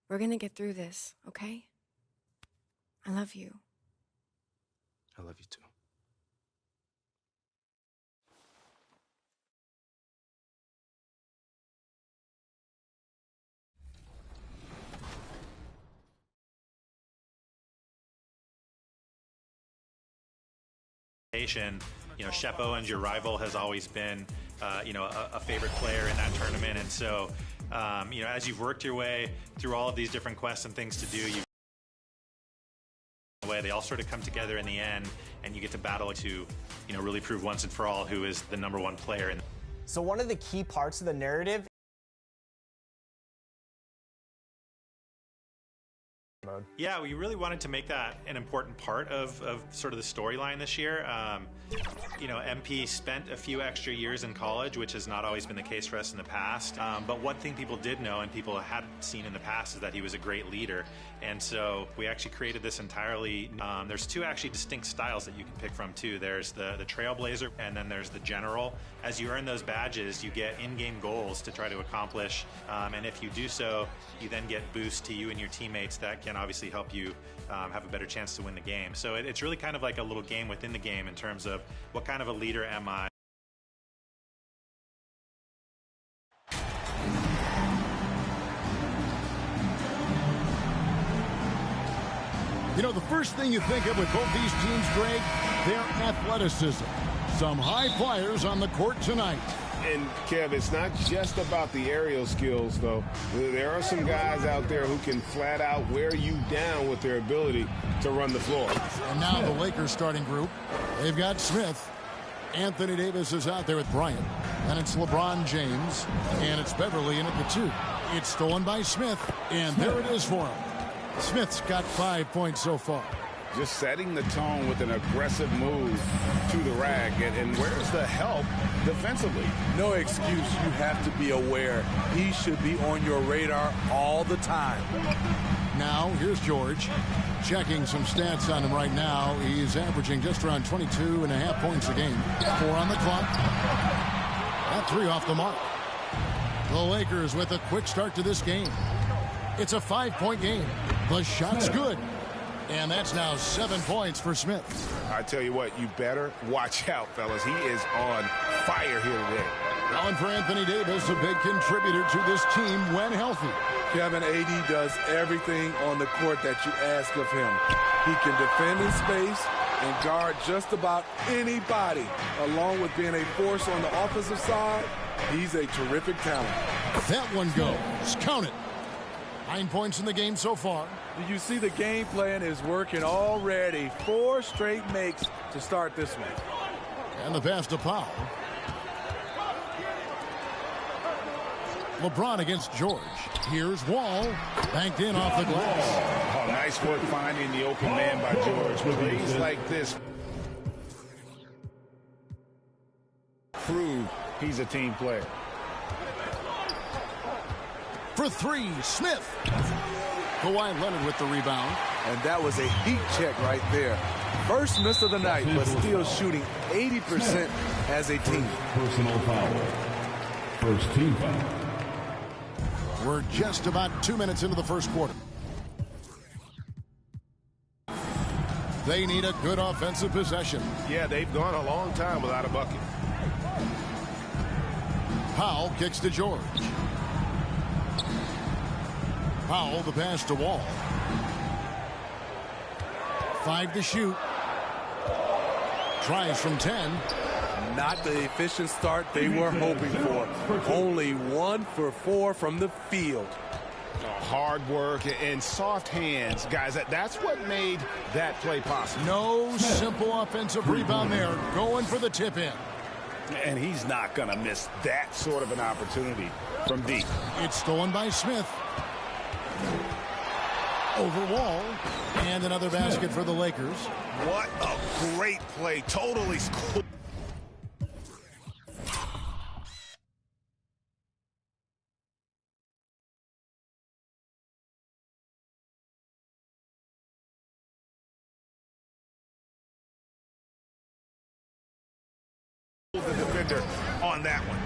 We're gonna get through this, okay? I love you. I love you too. You know, Shep Owens, your rival, has always been, you know, a favorite player in that tournament. And so, you know, as you've worked your way through all of these different quests and things to do, they all sort of come together in the end, and you get to battle to, you know, really prove once and for all who is the #1 player. So one of the key parts of the narrative mode. Yeah, we really wanted to make that an important part of sort of the storyline this year. You know, MP spent a few extra years in college, which has not always been the case for us in the past. But one thing people did know and people hadn't seen in the past is that he was a great leader. And so we actually created this entirely. There's two actually distinct styles that you can pick from too. There's the Trailblazer, and then there's the General. As you earn those badges, you get in-game goals to try to accomplish. And if you do so, you then get boosts to you and your teammates that can obviously help you have a better chance to win the game. So it's really kind of like a little game within the game in terms of what kind of a leader am I. You know, the first thing you think of with both these teams, Greg, their athleticism. Some high flyers on the court tonight. And, Kev, it's not just about the aerial skills, though. There are some guys out there who can flat out wear you down with their ability to run the floor. And now the Lakers starting group. They've got Smith. Anthony Davis is out there with Bryant. And it's LeBron James. And it's Beverly in at the 2. It's stolen by Smith. And there it is for him. Smith's got 5 points so far. Just setting the tone with an aggressive move to the rack. And where's the help defensively? No excuse. You have to be aware. He should be on your radar all the time. Now, here's George. Checking some stats on him right now. He's averaging just around 22.5 points a game. 4 on the clock. That 3 off the mark. The Lakers with a quick start to this game. It's a 5-point game. The shot's good. And that's now 7 points for Smith. I tell you what, you better watch out, fellas. He is on fire here today. And for Anthony Davis, a big contributor to this team when healthy. Kevin, AD does everything on the court that you ask of him. He can defend in space and guard just about anybody. Along with being a force on the offensive side, he's a terrific talent. That one goes. Count it. 9 points in the game so far. Do you see the game plan is working already? 4 straight makes to start this one. And the pass to Powell. LeBron against George. Here's Wall. Banked in off the glass. Oh, nice work finding the open man by George. Plays like this prove he's a team player. For 3, Smith. Kawhi Leonard with the rebound. And that was a heat check right there. First miss of the night, but still shooting 80% as a team. Personal foul. First team foul. We're just about 2 minutes into the first quarter. They need a good offensive possession. Yeah, they've gone a long time without a bucket. Powell kicks to George. Powell, the pass to Wall. 5 to shoot. Tries from 10. Not the efficient start they were hoping for. Only 1 for 4 from the field. Hard work and soft hands, guys. That's what made that play possible. No simple offensive rebound there. Going for the tip in. And he's not going to miss that sort of an opportunity from deep. It's stolen by Smith. Over Wall. And another basket for the Lakers. What a great play. Totally. The defender on that one.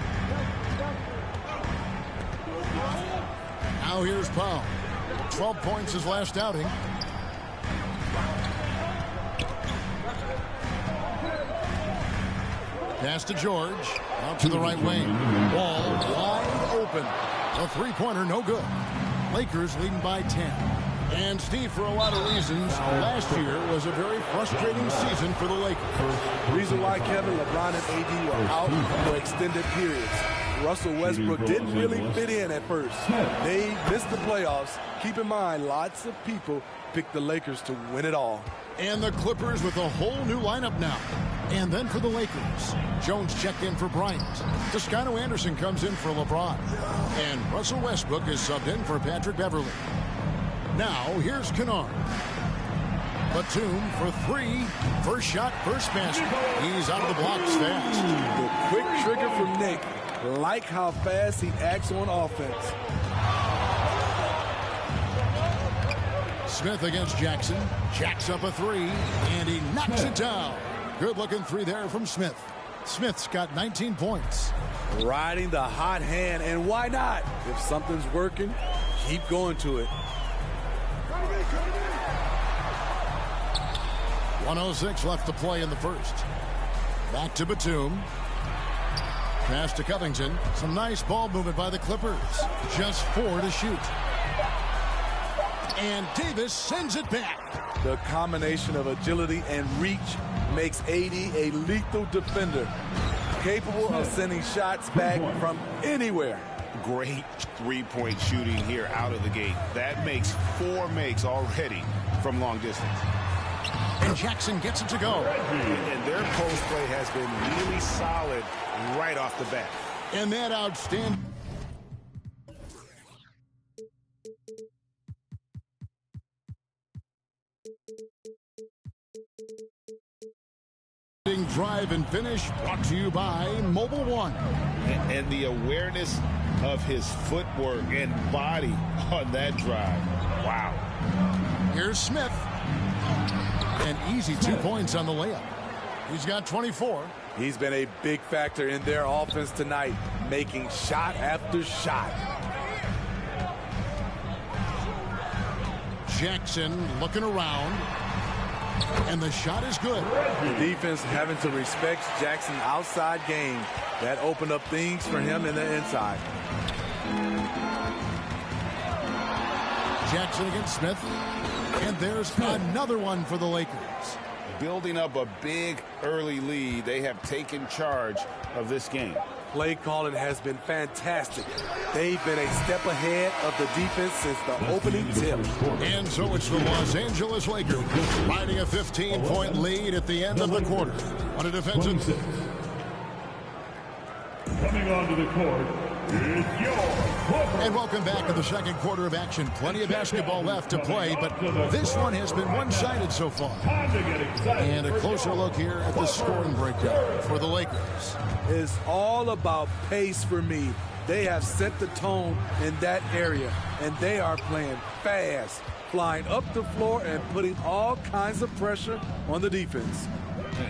Now here's Powell. 12 points his last outing. Pass to George. Out to the right wing. Ball wide open. A three-pointer, no good. Lakers leading by 10. And Steve, for a lot of reasons, last year was a very frustrating season for the Lakers. Reason why, Kevin, LeBron and AD were out for extended periods. Russell Westbrook didn't really fit in at first. They missed the playoffs. Keep in mind, lots of people picked the Lakers to win it all. And the Clippers with a whole new lineup now. And then for the Lakers, Jones checked in for Bryant. Toscano Anderson comes in for LeBron. And Russell Westbrook is subbed in for Patrick Beverly. Now, here's Kennard. Batum for three. First shot, first basket. He's out of the blocks fast. The quick trigger from Nick. Like how fast he acts on offense. Smith against Jackson. Jacks up a three, and he knocks it down. Good-looking three there from Smith. Smith's got 19 points. Riding the hot hand, and why not? If something's working, keep going to it. 1:06 left to play in the first. Back to Batum. Pass to Covington. Some nice ball movement by the Clippers. Just 4 to shoot. And Davis sends it back. The combination of agility and reach makes AD a lethal defender, capable of sending shots back from anywhere. Great three-point shooting here out of the gate. That makes 4 makes already from long distance. And Jackson gets it to go. And their post play has been really solid right off the bat. And that outstanding drive and finish brought to you by Mobile One. And the awareness of his footwork and body on that drive. Wow. Here's Smith. An easy 2 points on the layup. He's got 24. He's been a big factor in their offense tonight, making shot after shot. Jackson looking around. And the shot is good. The defense having to respect Jackson's outside game. That opened up things for him in the inside. Jackson against Smith. And there's another one for the Lakers. Building up a big early lead, they have taken charge of this game. Play calling has been fantastic. They've been a step ahead of the defense since the opening tip. And so it's the Los Angeles Lakers riding a 15-point lead at the end of the quarter on a defensive. Coming onto the court is And welcome back to the second quarter of action. Plenty of basketball left to play, but this one has been one-sided so far. And a closer look here at the scoring breakdown for the Lakers. It's all about pace for me. They have set the tone in that area, and they are playing fast, flying up the floor and putting all kinds of pressure on the defense.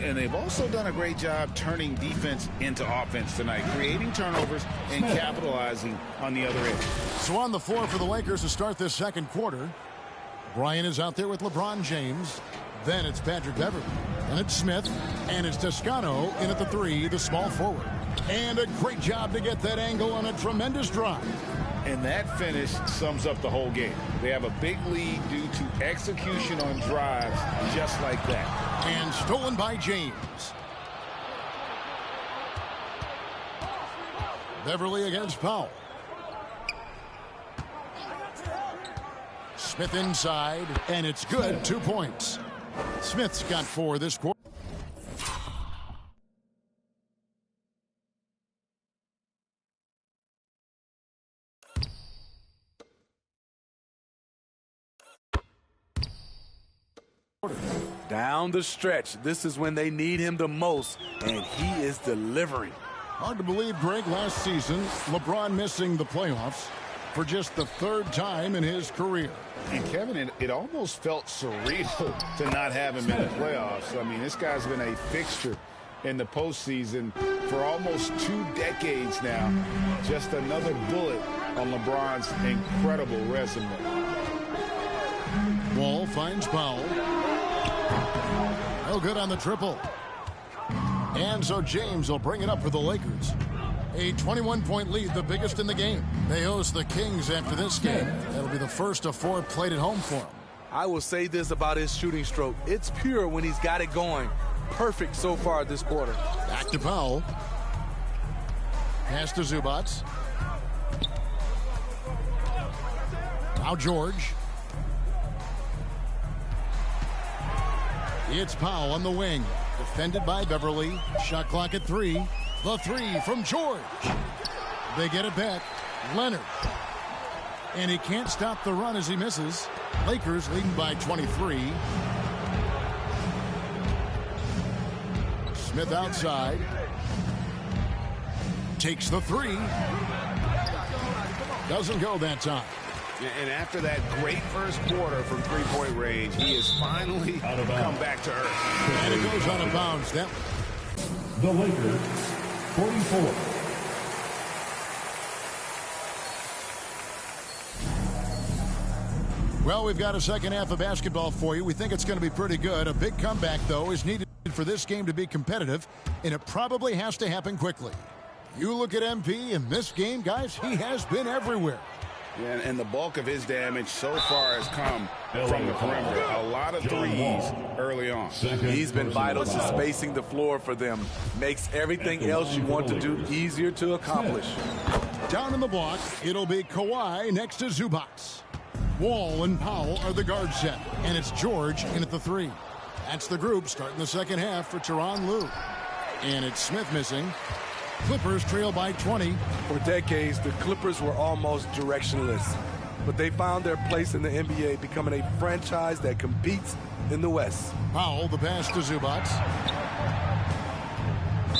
And they've also done a great job turning defense into offense tonight, creating turnovers and capitalizing on the other end. So on the floor for the Lakers to start this second quarter, Bryant is out there with LeBron James. Then it's Patrick Beverly. And it's Smith. And it's Toscano in at the three, the small forward. And a great job to get that angle on a tremendous drive. And that finish sums up the whole game. They have a big lead due to execution on drives just like that. And stolen by James. Beverly against Powell. Smith inside, and it's good. 2 points. Smith's got 4 this quarter. Down the stretch, this is when they need him the most, and he is delivering. Hard to believe, Greg, last season, LeBron missing the playoffs for just the 3rd time in his career. And Kevin, it almost felt surreal to not have him in the playoffs. I mean, this guy's been a fixture in the postseason for almost 2 decades now. Just another bullet on LeBron's incredible resume. Wall finds Powell. No good on the triple. And so James will bring it up for the Lakers. A 21-point lead, the biggest in the game. They host the Kings after this game. That'll be the first of 4 played at home for him. I will say this about his shooting stroke. It's pure when he's got it going. Perfect so far this quarter. Back to Powell. Pass to Zubac. Now George. It's Powell on the wing. Defended by Beverly. Shot clock at 3. The 3 from George. They get it back. Leonard. And he can't stop the run as he misses. Lakers leading by 23. Smith outside. Takes the 3. Doesn't go that time. And after that great first quarter from three-point range, he has finally come back to earth. And it goes out of bounds. That The Lakers, 44. Well, we've got a second half of basketball for you. We think it's going to be pretty good. A big comeback, though, is needed for this game to be competitive, and it probably has to happen quickly. You look at MP in this game, guys, he has been everywhere. Yeah, and the bulk of his damage so far has come from the perimeter. A lot of threes early on. He's been vital to spacing the floor for them. Makes everything else you want to do easier to accomplish. Down in the block, it'll be Kawhi next to Zubac. Wall and Powell are the guard set, and it's George in at the 3. That's the group starting the second half for Tyronn Lue. And it's Smith missing. Clippers trail by 20. For decades, the Clippers were almost directionless, but they found their place in the NBA, becoming a franchise that competes in the West. Powell, the pass to Zubac.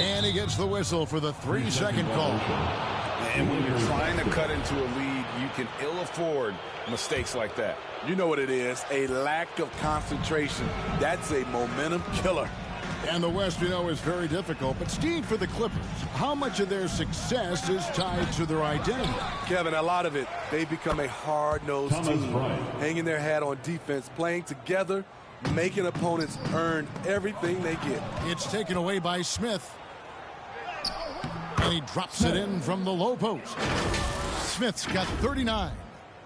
And he gets the whistle for the 3-second call. And when you're trying to cut into a lead, you can ill afford mistakes like that. You know what it is, a lack of concentration. That's a momentum killer. And the West, you know, is very difficult. But Steve, for the Clippers, how much of their success is tied to their identity? Kevin, a lot of it. They become a hard-nosed team, hanging their hat on defense, playing together, making opponents earn everything they get. It's taken away by Smith. And he drops it in from the low post. Smith's got 39.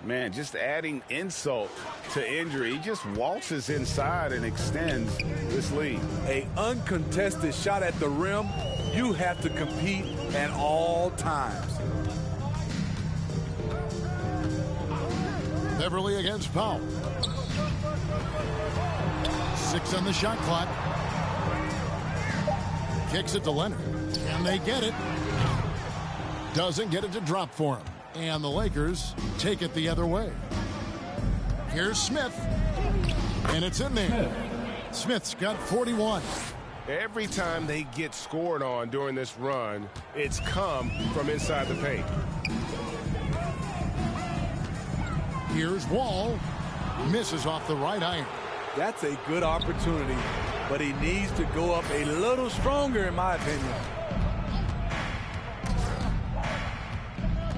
Man, just adding insult to injury. He just waltzes inside and extends this lead. An uncontested shot at the rim, you have to compete at all times. Beverly against Powell. 6 on the shot clock. Kicks it to Leonard. And they get it. Doesn't get it to drop for him. And the Lakers take it the other way. Here's Smith. And it's in there. Smith's got 41. Every time they get scored on during this run, it's come from inside the paint. Here's Wall. Misses off the right iron. That's a good opportunity, but he needs to go up a little stronger, in my opinion.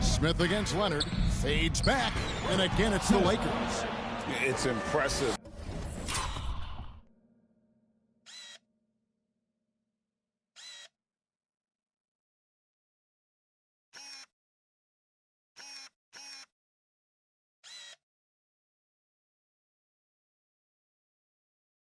Smith against Leonard. Fades back. And again, it's the Lakers. It's impressive.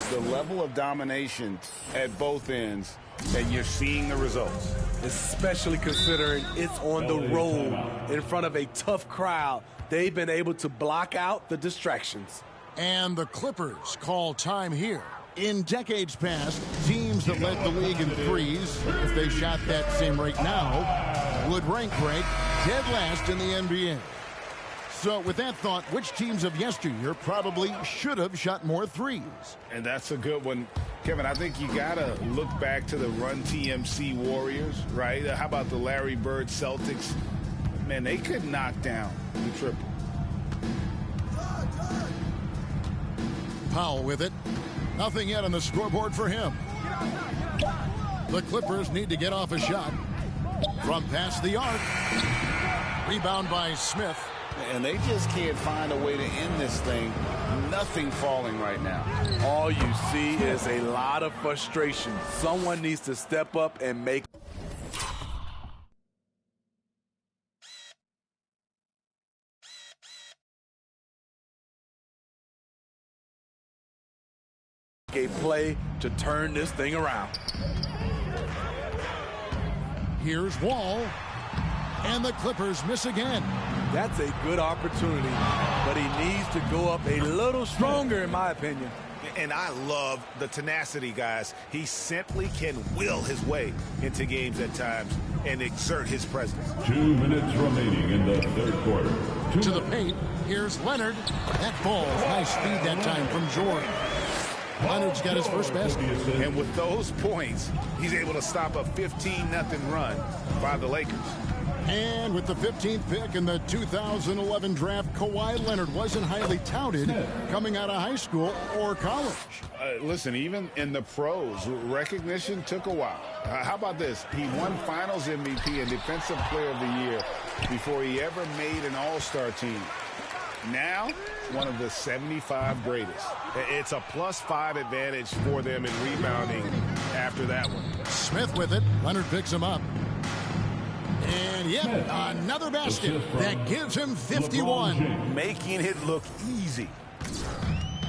The level of domination at both ends, and you're seeing the results. Especially considering it's on the road in front of a tough crowd. They've been able to block out the distractions. And the Clippers call time here. In decades past, teams that led the league in threes, if they shot that same rate now, would rank break dead last in the NBA. So with that thought, which teams of yesteryear probably should have shot more threes? And that's a good one. Kevin, I think you got to look back to the Run TMC Warriors, right? How about the Larry Bird Celtics? Man, they could knock down the triple. Powell with it. Nothing yet on the scoreboard for him. The Clippers need to get off a shot from past the arc. Rebound by Smith. And they just can't find a way to end this thing nothing falling right now. All you see is a lot of frustration. Someone needs to step up and make a play to turn this thing around. Here's Wall. And the Clippers miss again. That's a good opportunity, but he needs to go up a little stronger, in my opinion. And I love the tenacity, guys. He simply can will his way into games at times and exert his presence. 2 minutes remaining in the third quarter. To the paint. Here's Leonard. That ball, nice speed that time from Jordan. Leonard's got his first basket. And with those points, he's able to stop a 15-0 run by the Lakers. And with the 15th pick in the 2011 draft, Kawhi Leonard wasn't highly touted coming out of high school or college. Listen, even in the pros, recognition took a while. How about this? He won Finals MVP and Defensive Player of the Year before he ever made an All-Star team. Now, one of the 75 greatest. It's a +5 advantage for them in rebounding after that one. Smith with it. Leonard picks him up. And, yep, another basket that gives him 51. Making it look easy.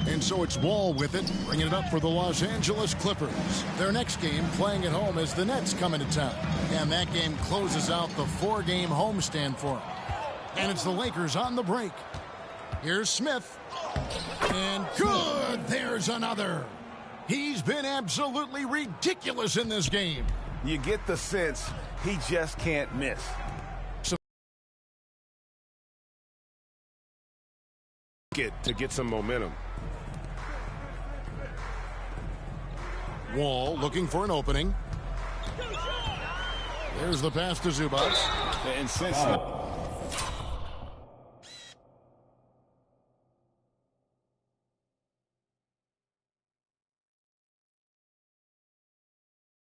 And so it's Wall with it, bringing it up for the Los Angeles Clippers. Their next game playing at home as the Nets come into town. And that game closes out the 4-game homestand for them. And it's the Lakers on the break. Here's Smith. And good! There's another. He's been absolutely ridiculous in this game. You get the sense he just can't miss. To get some momentum. Wall looking for an opening. There's the pass to Zubac. And since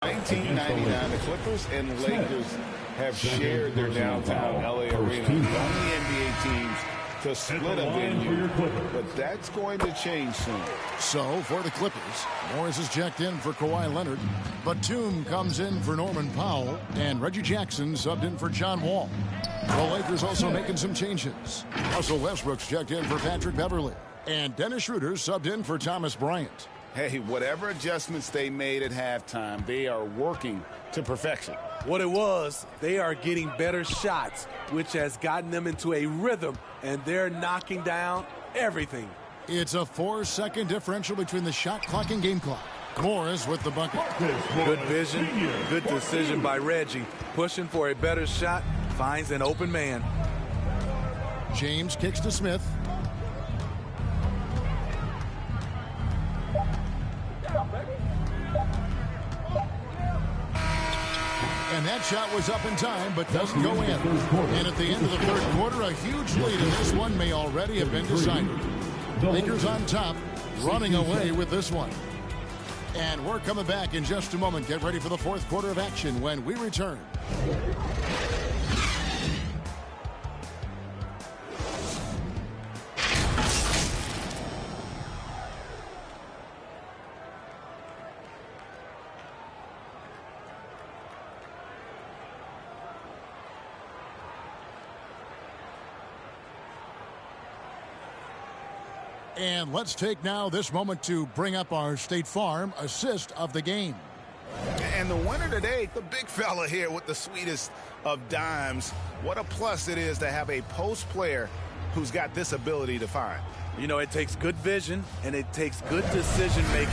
1999, the Clippers and Lakers have shared their downtown LA arena. The only NBA teams to split a venue, but that's going to change soon. So for the Clippers, Morris is checked in for Kawhi Leonard. Batum comes in for Norman Powell, and Reggie Jackson subbed in for John Wall. The Lakers also making some changes. Russell Westbrook's checked in for Patrick Beverley, and Dennis Schroeder subbed in for Thomas Bryant. Hey, whatever adjustments they made at halftime, they are working to perfection. What it was, they are getting better shots, which has gotten them into a rhythm, and they're knocking down everything. It's a 4-second differential between the shot clock and game clock. Morris with the bucket. Good vision, good decision by Reggie. Pushing for a better shot, finds an open man. James kicks to Smith. And that shot was up in time, but doesn't go in. And at the end of the third quarter, a huge lead in this one may already have been decided. Lakers on top, running away with this one. And we're coming back in just a moment. Get ready for the fourth quarter of action when we return. And let's take now this moment to bring up our State Farm assist of the game. And the winner today, the big fella here with the sweetest of dimes. What a plus it is to have a post player who's got this ability to find. You know, it takes good vision, and it takes good decision making.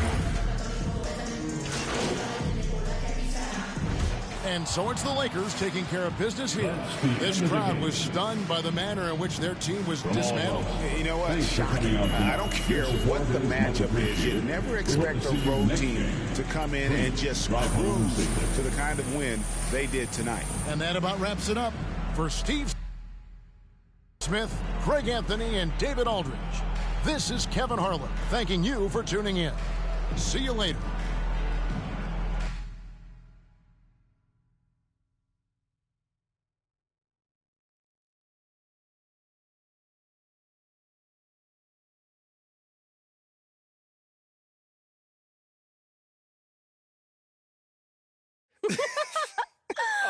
And so it's the Lakers taking care of business here. This crowd was stunned by the manner in which their team was dismantled. You know what? Shocking. I don't care what the matchup is. You never expect a road team to come in and just cruise to the kind of win they did tonight. And that about wraps it up for Steve Smith, Craig Anthony, and David Aldridge. This is Kevin Harlan thanking you for tuning in. See you later.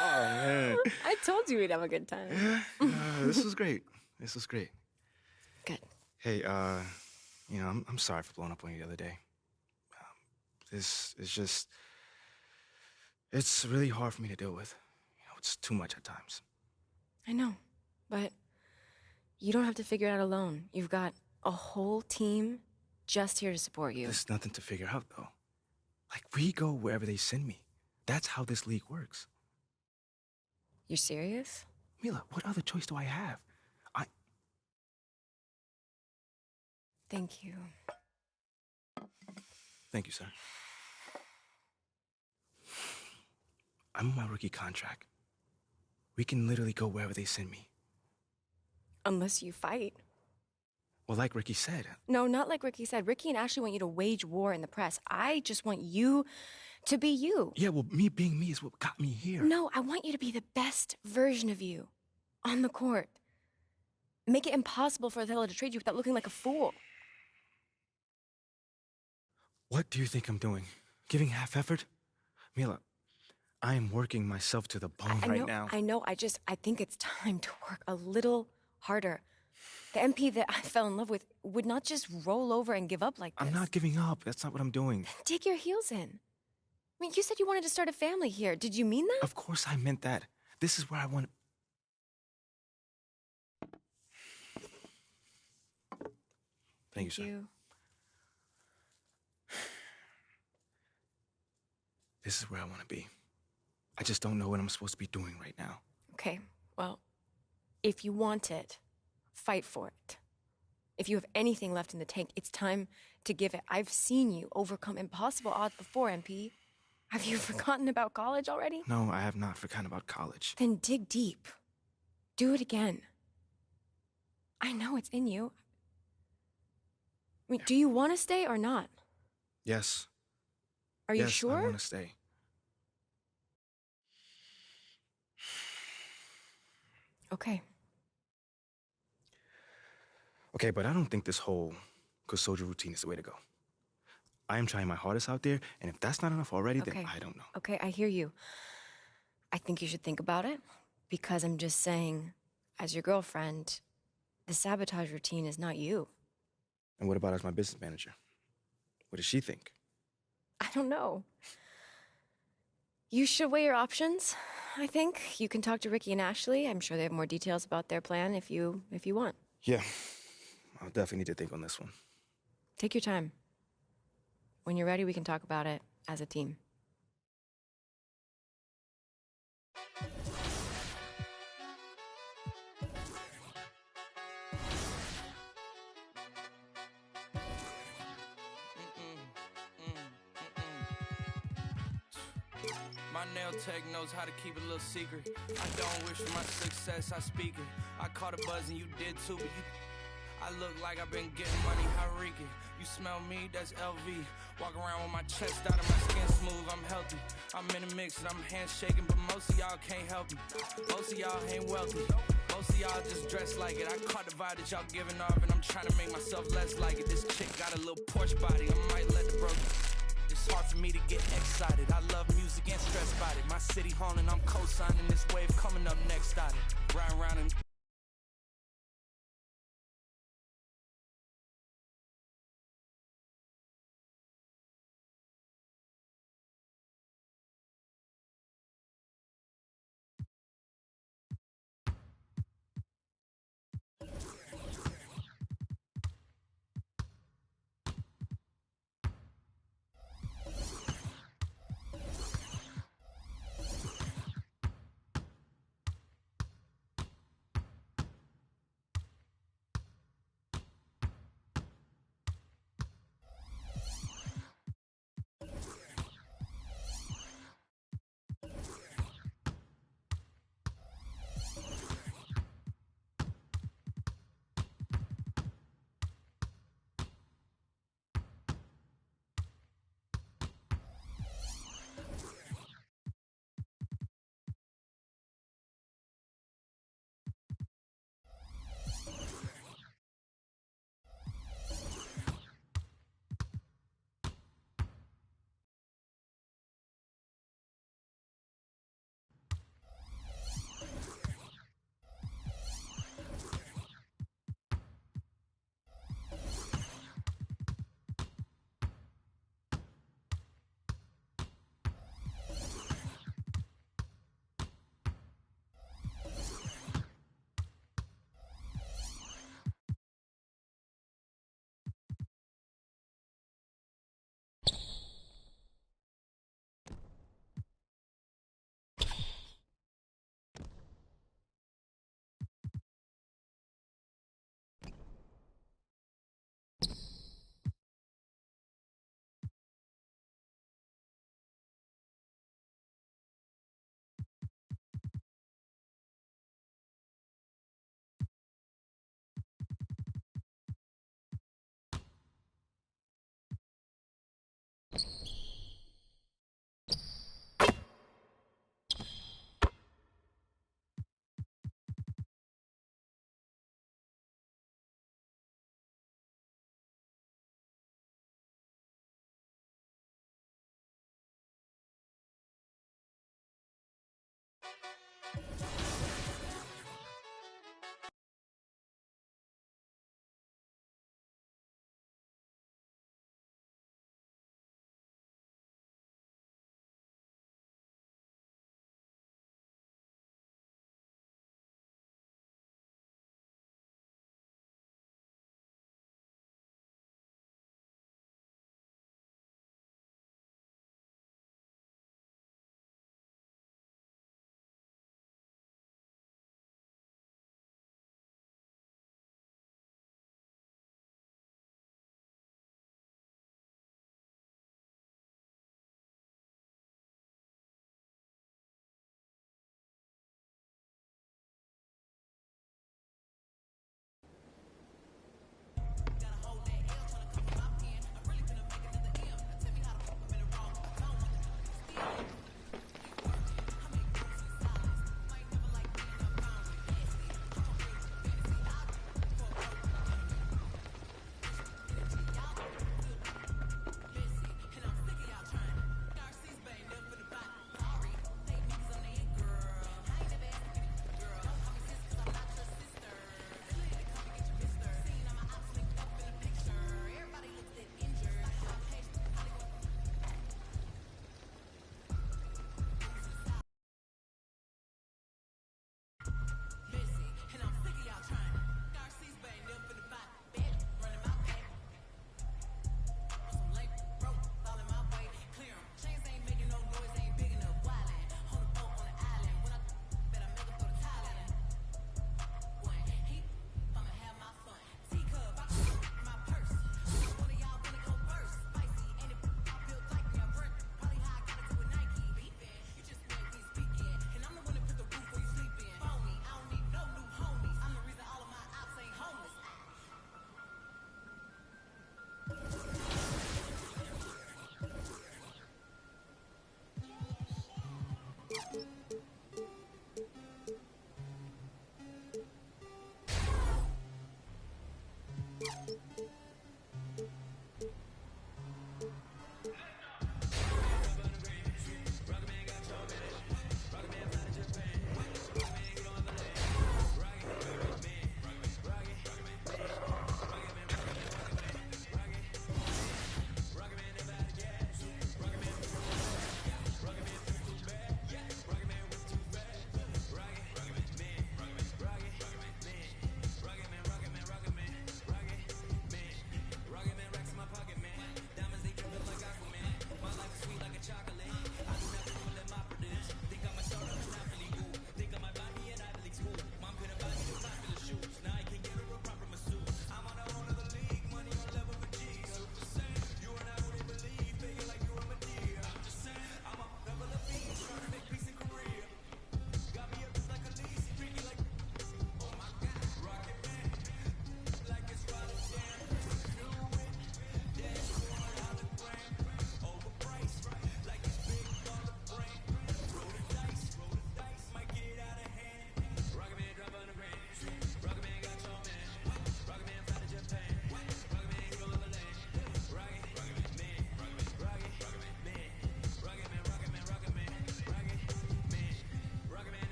Oh, man. I told you we'd have a good time. This was great. This was great. Good. Hey, I'm sorry for blowing up on you the other day. This is just, it's really hard for me to deal with. It's too much at times. I know, but you don't have to figure it out alone. You've got a whole team just here to support you. There's nothing to figure out, though. Like, we go wherever they send me. That's how this league works. You're serious? Mila, what other choice do I have? Thank you. Thank you, sir. I'm on my rookie contract. We can literally go wherever they send me. Unless you fight. Well, like Ricky said. No, not like Ricky said. Ricky and Ashley want you to wage war in the press. I just want you to be you. Yeah, well, me being me is what got me here. No, I want you to be the best version of you on the court. Make it impossible for Othello to trade you without looking like a fool. What do you think I'm doing? Giving half effort? Mila, I am working myself to the bone right now. I know. I think it's time to work a little harder. The MP that I fell in love with would not just roll over and give up like this. I'm not giving up. That's not what I'm doing. Dig your heels in. I mean, you said you wanted to start a family here. Did you mean that? Of course I meant that. This is where I want to... Thank you, sir. This is where I want to be. I just don't know what I'm supposed to be doing right now. Okay, well, if you want it, fight for it. If you have anything left in the tank, it's time to give it. I've seen you overcome impossible odds before, MP. Have you forgotten about college already? No, I have not forgotten about college. Then dig deep. Do it again. I know it's in you. I mean, do you want to stay or not? Yes. Are you sure? I want to stay. Okay. Okay, but I don't think this whole good soldier routine is the way to go. I am trying my hardest out there, and if that's not enough already, then I don't know. Okay, I hear you. I think you should think about it, because I'm just saying, as your girlfriend, the sabotage routine is not you. And what about as my business manager? What does she think? I don't know. You should weigh your options, I think. You can talk to Ricky and Ashley. I'm sure they have more details about their plan if you want. Yeah, I'll definitely need to think on this one. Take your time. When you're ready, we can talk about it as a team. My nail tech knows how to keep a little secret. I don't wish for my success, I speak it. I caught a buzz and you did too, but I look like I've been getting money, how reek it. You smell me, that's LV. Walk around with my chest out and my skin smooth, I'm healthy. I'm in a mix and I'm handshaking, but most of y'all can't help me. Most of y'all ain't wealthy. Most of y'all just dress like it. I caught the vibe that y'all giving off and I'm trying to make myself less like it. This chick got a little Porsche body, I might let the broke. It's hard for me to get excited. I love music and stress about it. My city haunting, I'm co-signing this wave coming up next out it. Riding around and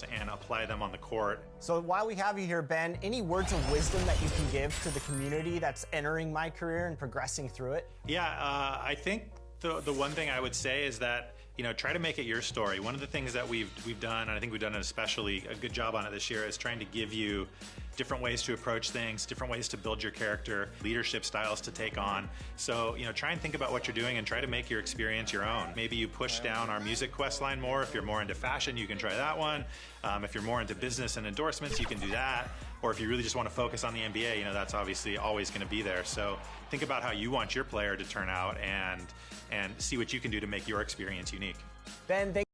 and apply them on the court. So while we have you here, Ben, any words of wisdom that you can give to the community that's entering my career and progressing through it? Yeah, I think the one thing I would say is that, you know, try to make it your story. One of the things that we've done, and I think we've done especially a good job on it this year, is trying to give you different ways to approach things, different ways to build your character, leadership styles to take on. So, you know, try and think about what you're doing and try to make your experience your own. Maybe you push down our music quest line more. If you're more into fashion, you can try that one. If you're more into business and endorsements, you can do that. Or if you really just want to focus on the NBA, you know, that's obviously always going to be there. So think about how you want your player to turn out and see what you can do to make your experience unique. Ben, thank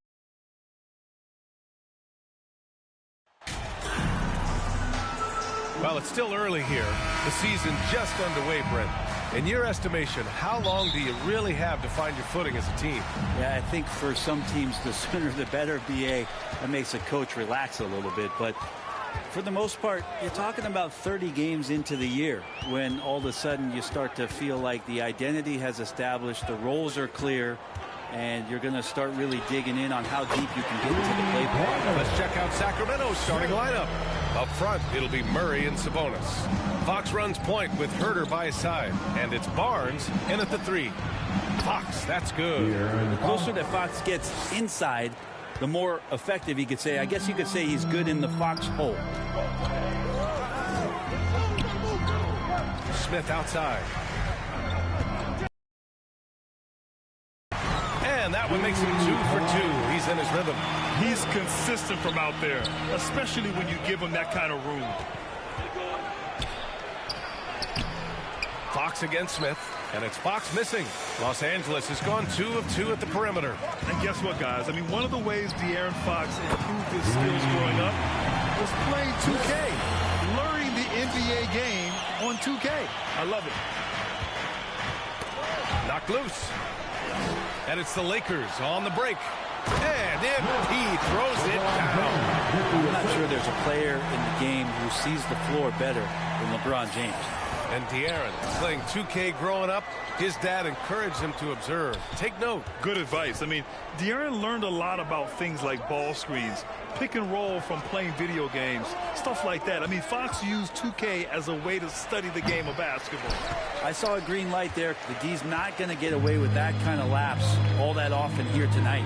Well, it's still early here. The season just underway, Brent. In your estimation, how long do you really have to find your footing as a team? Yeah, I think for some teams, the sooner the better, BA. That makes a coach relax a little bit. But for the most part, you're talking about 30 games into the year when all of a sudden you start to feel like the identity has established, the roles are clear, and you're going to start really digging in on how deep you can get into the playbook. Let's check out Sacramento's starting lineup. Up front, it'll be Murray and Sabonis. Fox runs point with Herter by his side, and it's Barnes in at the 3. Fox, that's good. The closer that Fox gets inside, the more effective he could say. I guess you could say he's good in the Fox hole. Smith outside. And that one makes him 2 for 2. He's in his rhythm. He's consistent from out there, especially when you give him that kind of room. Fox against Smith, and it's Fox missing. Los Angeles has gone 2 of 2 at the perimeter. And guess what, guys? I mean, one of the ways De'Aaron Fox improved his skills growing up was playing 2K, learning the NBA game on 2K. I love it. Knocked loose. And it's the Lakers on the break. And he throws it down. I'm not sure there's a player in the game who sees the floor better than LeBron James. And De'Aaron playing 2K growing up. His dad encouraged him to observe. Take note. Good advice. I mean, De'Aaron learned a lot about things like ball screens, pick and roll from playing video games, stuff like that. I mean, Fox used 2K as a way to study the game of basketball. I saw a green light there. The D's not going to get away with that kind of lapse all that often here tonight.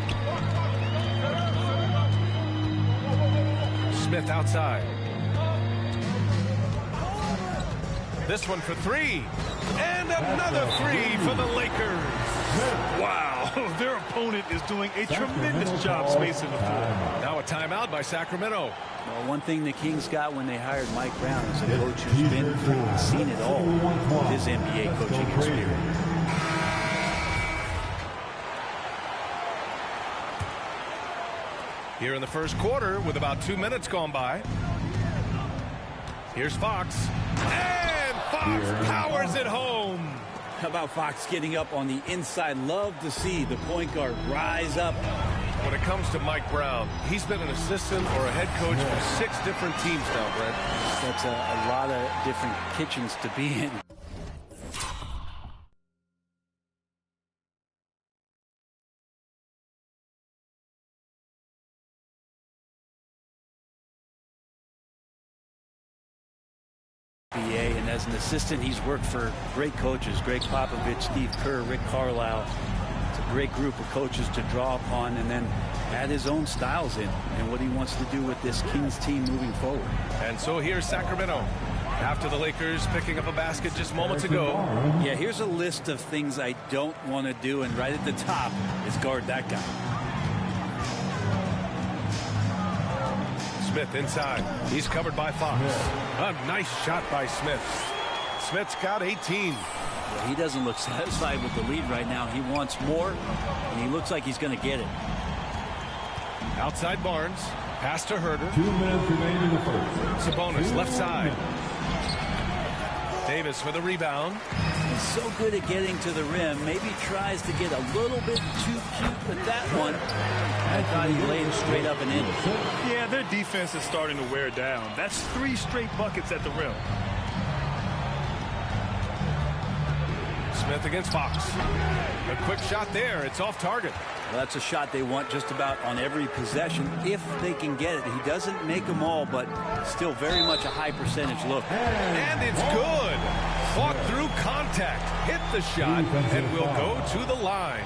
Smith outside. This one for 3. And another 3 for the Lakers. Wow, their opponent is doing a tremendous job spacing the floor. Now a timeout by Sacramento. Well, one thing the Kings got when they hired Mike Brown is a coach who's been through and seen it all with his NBA coaching experience. Here in the first quarter with about 2 minutes gone by. Here's Fox. And Fox powers it home. How about Fox getting up on the inside? Love to see the point guard rise up. When it comes to Mike Brown, he's been an assistant or a head coach for 6 different teams now, Brent. That's a lot of different kitchens to be in. And as an assistant, he's worked for great coaches, Greg Popovich, Steve Kerr, Rick Carlisle. It's a great group of coaches to draw upon and then add his own styles in and what he wants to do with this Kings team moving forward. And so here's Sacramento. After the Lakers picking up a basket just moments ago. Yeah, here's a list of things I don't want to do, and right at the top is guard that guy. Smith inside. He's covered by Fox. A nice shot by Smith. Smith's got 18. Well, he doesn't look satisfied with the lead right now. He wants more, and he looks like he's going to get it. Outside Barnes. Pass to Herter. 2 minutes remaining in the first. Sabonis left side. Davis with a rebound. He's so good at getting to the rim. Maybe tries to get a little bit too cute with that one. I thought he laid it straight up and in. Yeah, their defense is starting to wear down. That's 3 straight buckets at the rim. Smith against Fox. A quick shot there. It's off target. Well, that's a shot they want just about on every possession if they can get it. He doesn't make them all, but still very much a high percentage look. And it's good. Fought through contact, hit the shot, and will go to the line.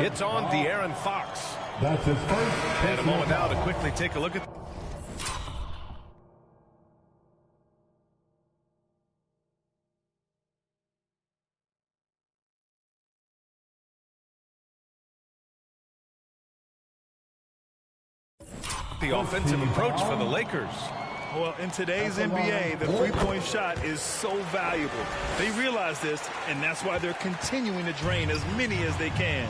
It's on De'Aaron Fox. That's his first. And a moment now to quickly take a look at the offensive approach for the Lakers. Well, in today's NBA, the three-point shot is so valuable. They realize this, and that's why they're continuing to drain as many as they can.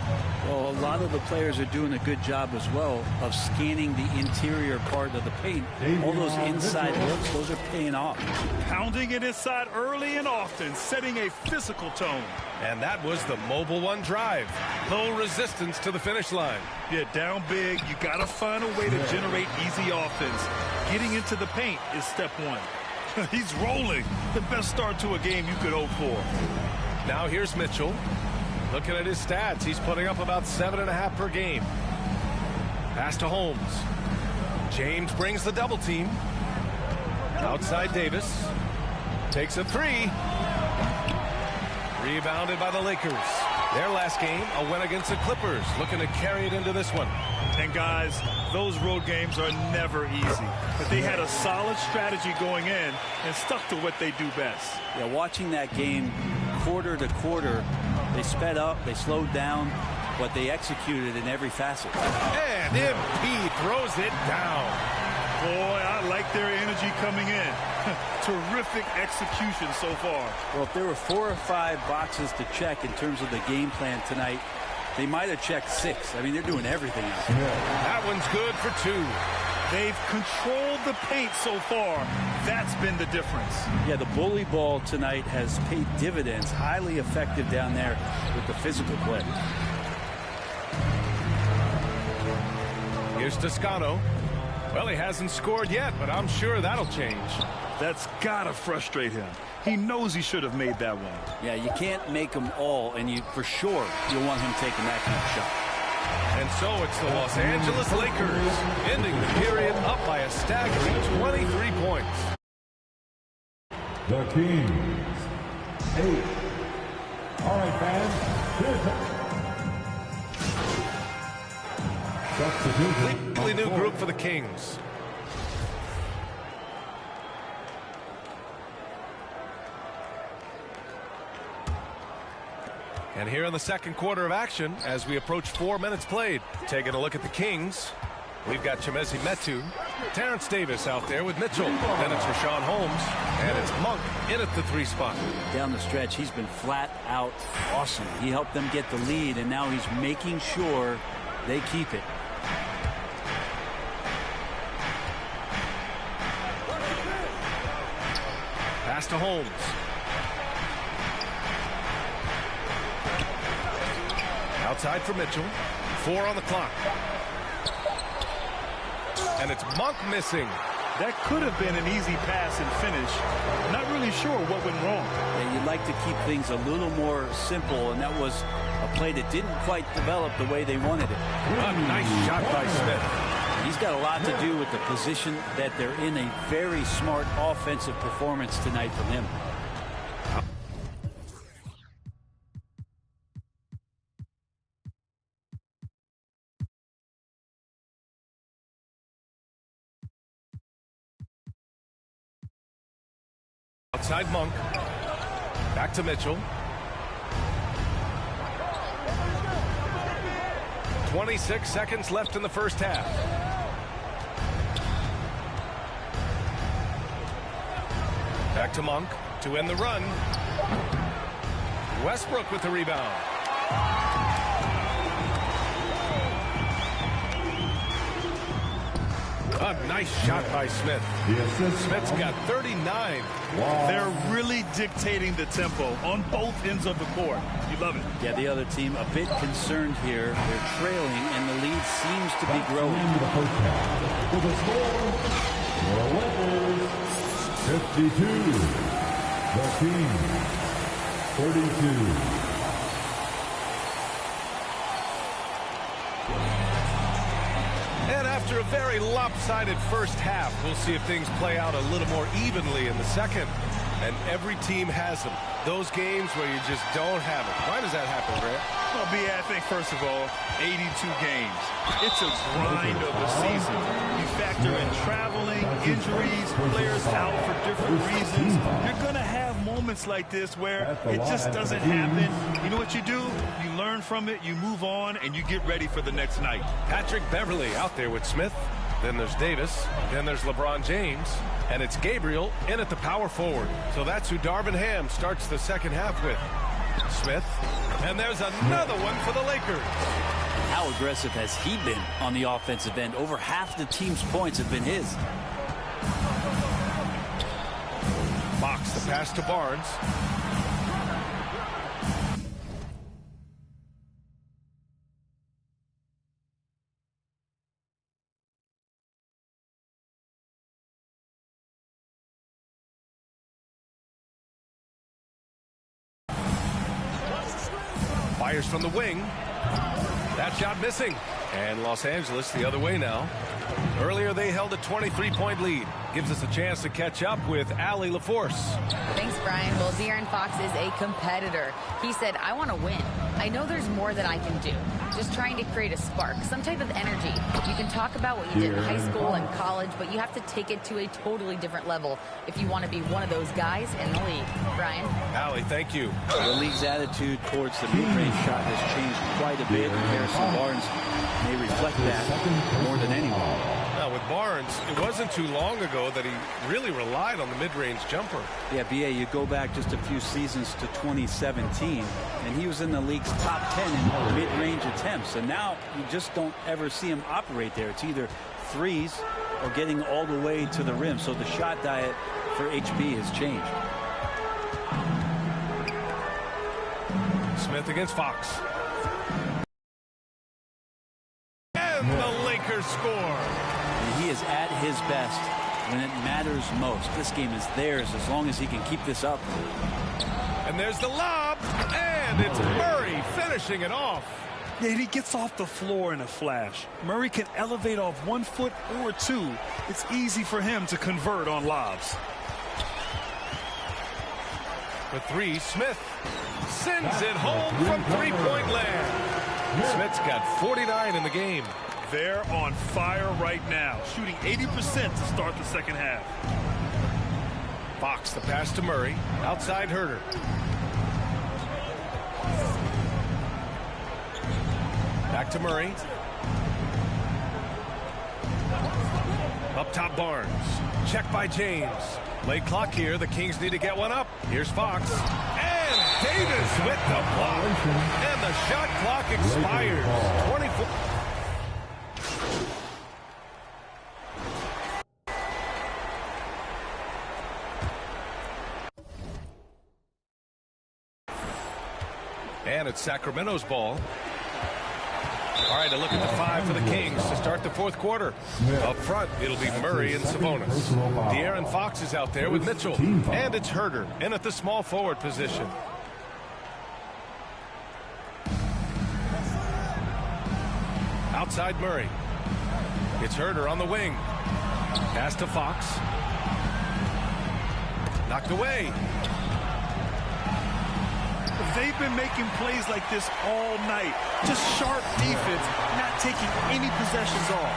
Well, a lot of the players are doing a good job as well of scanning the interior part of the paint. All those inside looks, those are paying off. Pounding it inside early and often, setting a physical tone. And that was the Mobile One drive. Low resistance to the finish line. Yeah, down big, you got to find a way to generate easy offense. Getting into the paint is step one. He's rolling. The best start to a game you could hope for. Now here's Mitchell. Looking at his stats, he's putting up about 7.5 per game. Pass to Holmes. James brings the double team. Outside Davis. Takes a three. Rebounded by the Lakers. Their last game, a win against the Clippers. Looking to carry it into this one. And guys, those road games are never easy. But they had a solid strategy going in and stuck to what they do best. Yeah, watching that game quarter to quarter, they sped up, they slowed down, but they executed in every facet. And MP throws it down. Boy, I like their energy coming in. Terrific execution so far. Well, if there were 4 or 5 boxes to check in terms of the game plan tonight, they might have checked 6. I mean, they're doing everything out there. That one's good for 2. They've controlled the paint so far. That's been the difference. Yeah, the bully ball tonight has paid dividends. Highly effective down there with the physical play. Here's Toscano. Well, he hasn't scored yet, but I'm sure that'll change. That's got to frustrate him. He knows he should have made that one. Yeah, you can't make them all, and for sure you'll want him taking that kind of shot. And so it's the Los Angeles Lakers ending the period up by a staggering 23 points. The Kings, 8. All right, fans, here's Completely new group for the Kings. And here in the second quarter of action, as we approach 4 minutes played, taking a look at the Kings, we've got Chimezie Metu, Terrence Davis out there with Mitchell. Then it's Richaun Holmes, and it's Monk in at the 3 spot. Down the stretch, he's been flat out awesome. He helped them get the lead, and now he's making sure they keep it. Pass to Holmes. Outside for Mitchell. 4 on the clock. And it's Monk missing. That could have been an easy pass and finish. Not really sure what went wrong. Yeah, you'd like to keep things a little more simple, and that was a play that didn't quite develop the way they wanted it. A nice shot by Smith. He's got a lot to do with the position that they're in. A very smart offensive performance tonight from him. Outside Monk. Back to Mitchell. 26 seconds left in the first half. Back to Monk to end the run. Westbrook with the rebound. A nice shot by Smith. Smith's got 39. Wow. They're really dictating the tempo on both ends of the court. You love it. Yeah, the other team a bit concerned here. They're trailing, and the lead seems to be growing. For the score, the Lakers, 52. The Kings, 42. And after a very lopsided first half, we'll see if things play out a little more evenly in the second. And every team has them. Those games where you just don't have it. Why does that happen, Grant? Well, B, I think, first of all, 82 games. It's a grind of the season. You factor in traveling, injuries, players out for different reasons. You're going to have moments like this where it just doesn't happen. You know what you do? You learn from it, you move on, and you get ready for the next night. Patrick Beverley out there with Smith. Then there's Davis. Then there's LeBron James. And it's Gabriel in at the power forward. So that's who Darvin Ham starts the second half with. Smith. And there's another one for the Lakers. How aggressive has he been on the offensive end? Over half the team's points have been his. Fox, the pass to Barnes. Fires from the wing. That shot missing. And Los Angeles the other way now. Earlier they held a 23-point lead. Gives us a chance to catch up with Allie LaForce. Thanks, Brian. Well, De'Aaron Fox is a competitor. He said, I want to win. I know there's more that I can do. Just trying to create a spark, some type of energy. You can talk about what you did in high school and college, but you have to take it to a totally different level if you want to be one of those guys in the league. Brian? Allie, thank you. The league's attitude towards the mid-range shot has changed quite a bit. Harrison Barnes may reflect that more than anyone. Now, with Barnes, it wasn't too long ago that he really relied on the mid-range jumper. Yeah, B.A., you go back just a few seasons to 2017, and he was in the league's top 10 in mid-range attempts. And now you just don't ever see him operate there. It's either threes or getting all the way to the rim. So the shot diet for HB has changed. Smith against Fox. And the Lakers score. He is at his best when it matters most. This game is theirs as long as he can keep this up. And there's the lob, and it's Murray finishing it off. Yeah, he gets off the floor in a flash. Murray can elevate off 1 foot or two. It's easy for him to convert on lobs. For three, Smith sends it home from three-point land. Smith's got 49 in the game. They're on fire right now, shooting 80% to start the second half. Fox, the pass to Murray. Outside Herter. Back to Murray. Up top Barnes. Check by James. Late clock here. The Kings need to get one up. Here's Fox. And Davis with the block. And the shot clock expires. 24. And it's Sacramento's ball. All right, a look at the five for the Kings to start the fourth quarter. Up front, it'll be Murray and Sabonis. De'Aaron Fox is out there with Mitchell. And it's Herter in at the small forward position. Outside Murray. It's Herter on the wing. Pass to Fox. Knocked away. They've been making plays like this all night. Just sharp defense, not taking any possessions off.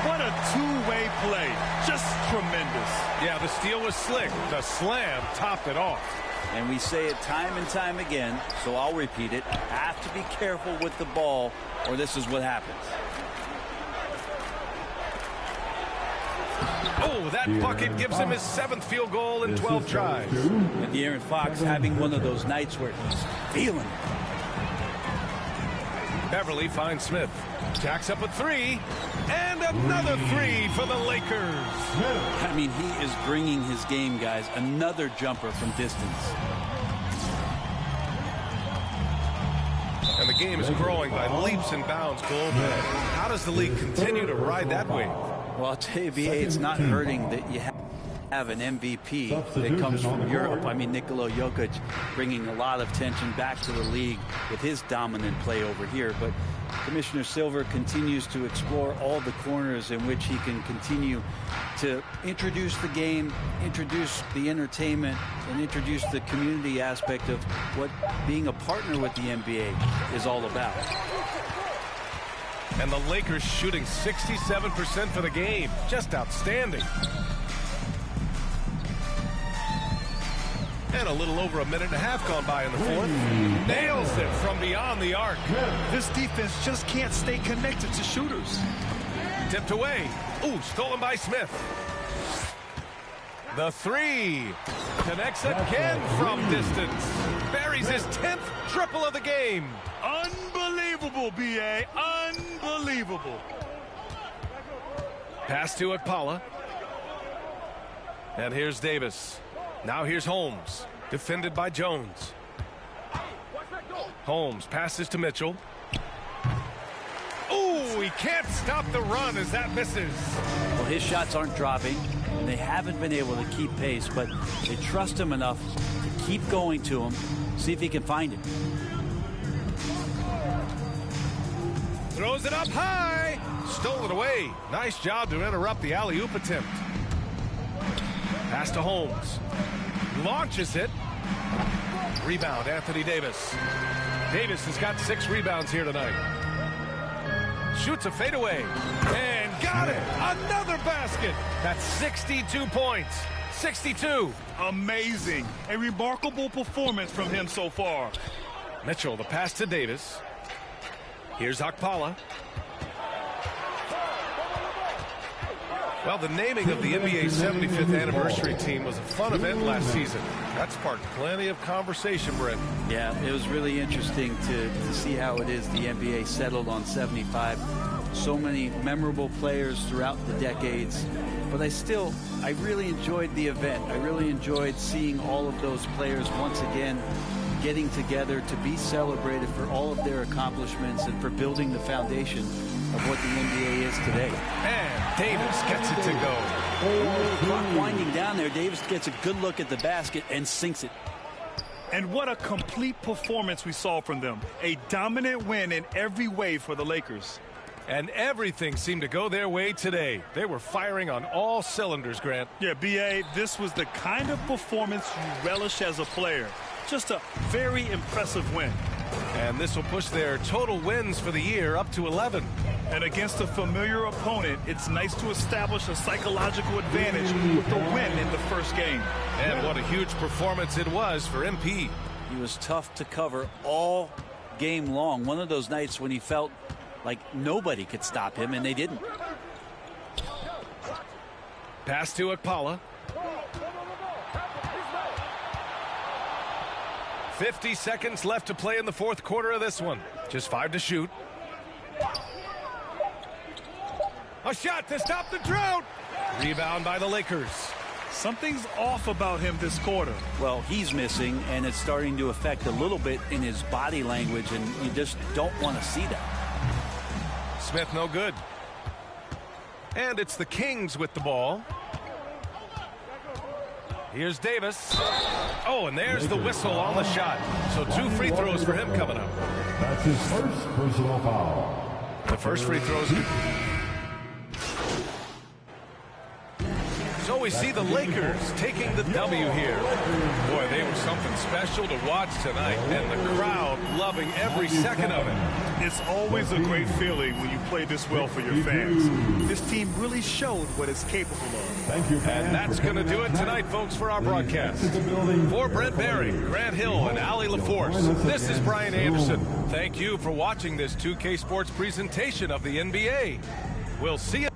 What a two-way play. Just tremendous. Yeah, the steal was slick. The slam topped it off. And we say it time and time again, so I'll repeat it. Have to be careful with the ball, or this is what happens. Oh, that bucket gives him his 7th field goal in 12 tries. And De'Aaron Fox having one of those nights where he's feeling it. Beverley finds Smith. Jacks up a three. And another three for the Lakers. I mean, he is bringing his game, guys. Another jumper from distance. And the game is growing by leaps and bounds globally. How does the league continue to ride that wave? Well, I'll tell you, B.A., it's not hurting that you have. have an MVP that comes from Europe. I mean, Nikola Jokic bringing a lot of tension back to the league with his dominant play over here. But Commissioner Silver continues to explore all the corners in which he can continue to introduce the game, introduce the entertainment, and introduce the community aspect of what being a partner with the NBA is all about. And the Lakers shooting 67% for the game. Just outstanding. And a little over a minute and a half gone by in the fourth. Nails it from beyond the arc. This defense just can't stay connected to shooters. Tipped away. Ooh, stolen by Smith. The three. Connects again from distance. Buries his 10th triple of the game. Unbelievable, B.A. Unbelievable. Pass to Akpala. And here's Davis. Now here's Holmes, defended by Jones. Holmes passes to Mitchell. Ooh, he can't stop the run as that misses. Well, his shots aren't dropping, and they haven't been able to keep pace, but they trust him enough to keep going to him, see if he can find it. Throws it up high. Stole it away. Nice job to interrupt the alley-oop attempt. Pass to Holmes. Launches it. Rebound, Anthony Davis. Davis has got 6 rebounds here tonight. Shoots a fadeaway. And got it. Another basket. That's 62 points. 62. Amazing. A remarkable performance from him so far. Mitchell, the pass to Davis. Here's Akpala. Well, the naming of the NBA's 75th anniversary team was a fun event last season. That sparked plenty of conversation, Brent. Yeah, it was really interesting to see how it is the NBA settled on 75. So many memorable players throughout the decades. But I really enjoyed the event. I really enjoyed seeing all of those players once again getting together to be celebrated for all of their accomplishments and for building the foundation of what the NBA is today. And Davis gets it to go. Clock winding down there. Davis gets a good look at the basket and sinks it. And what a complete performance we saw from them. A dominant win in every way for the Lakers. And everything seemed to go their way today. They were firing on all cylinders, Grant. Yeah, B.A., this was the kind of performance you relish as a player. Just a very impressive win. And this will push their total wins for the year up to 11. And against a familiar opponent, it's nice to establish a psychological advantage with the win in the first game. And what a huge performance it was for MP. He was tough to cover all game long. One of those nights when he felt like nobody could stop him, and they didn't. Pass to Akpala. 50 seconds left to play in the fourth quarter of this one. Just 5 to shoot. A shot to stop the drought. Rebound by the Lakers. Something's off about him this quarter. Well, he's missing, and it's starting to affect a little bit in his body language, and you just don't want to see that. Smith no good. And it's the Kings with the ball. Here's Davis. Oh, and there's the whistle on the shot. So 2 free throws for him coming up. That's his first personal foul. The first free throw is good. So we see the Lakers taking the W here. Boy, they were something special to watch tonight, and the crowd loving every second of it. It's always a great feeling when you play this well for your fans. This team really showed what it's capable of. Thank you. And that's going to do it tonight, folks, for our broadcast. For Brent Barry, Grant Hill, and Allie LaForce, this is Brian Anderson. Thank you for watching this 2K Sports presentation of the NBA. We'll see you.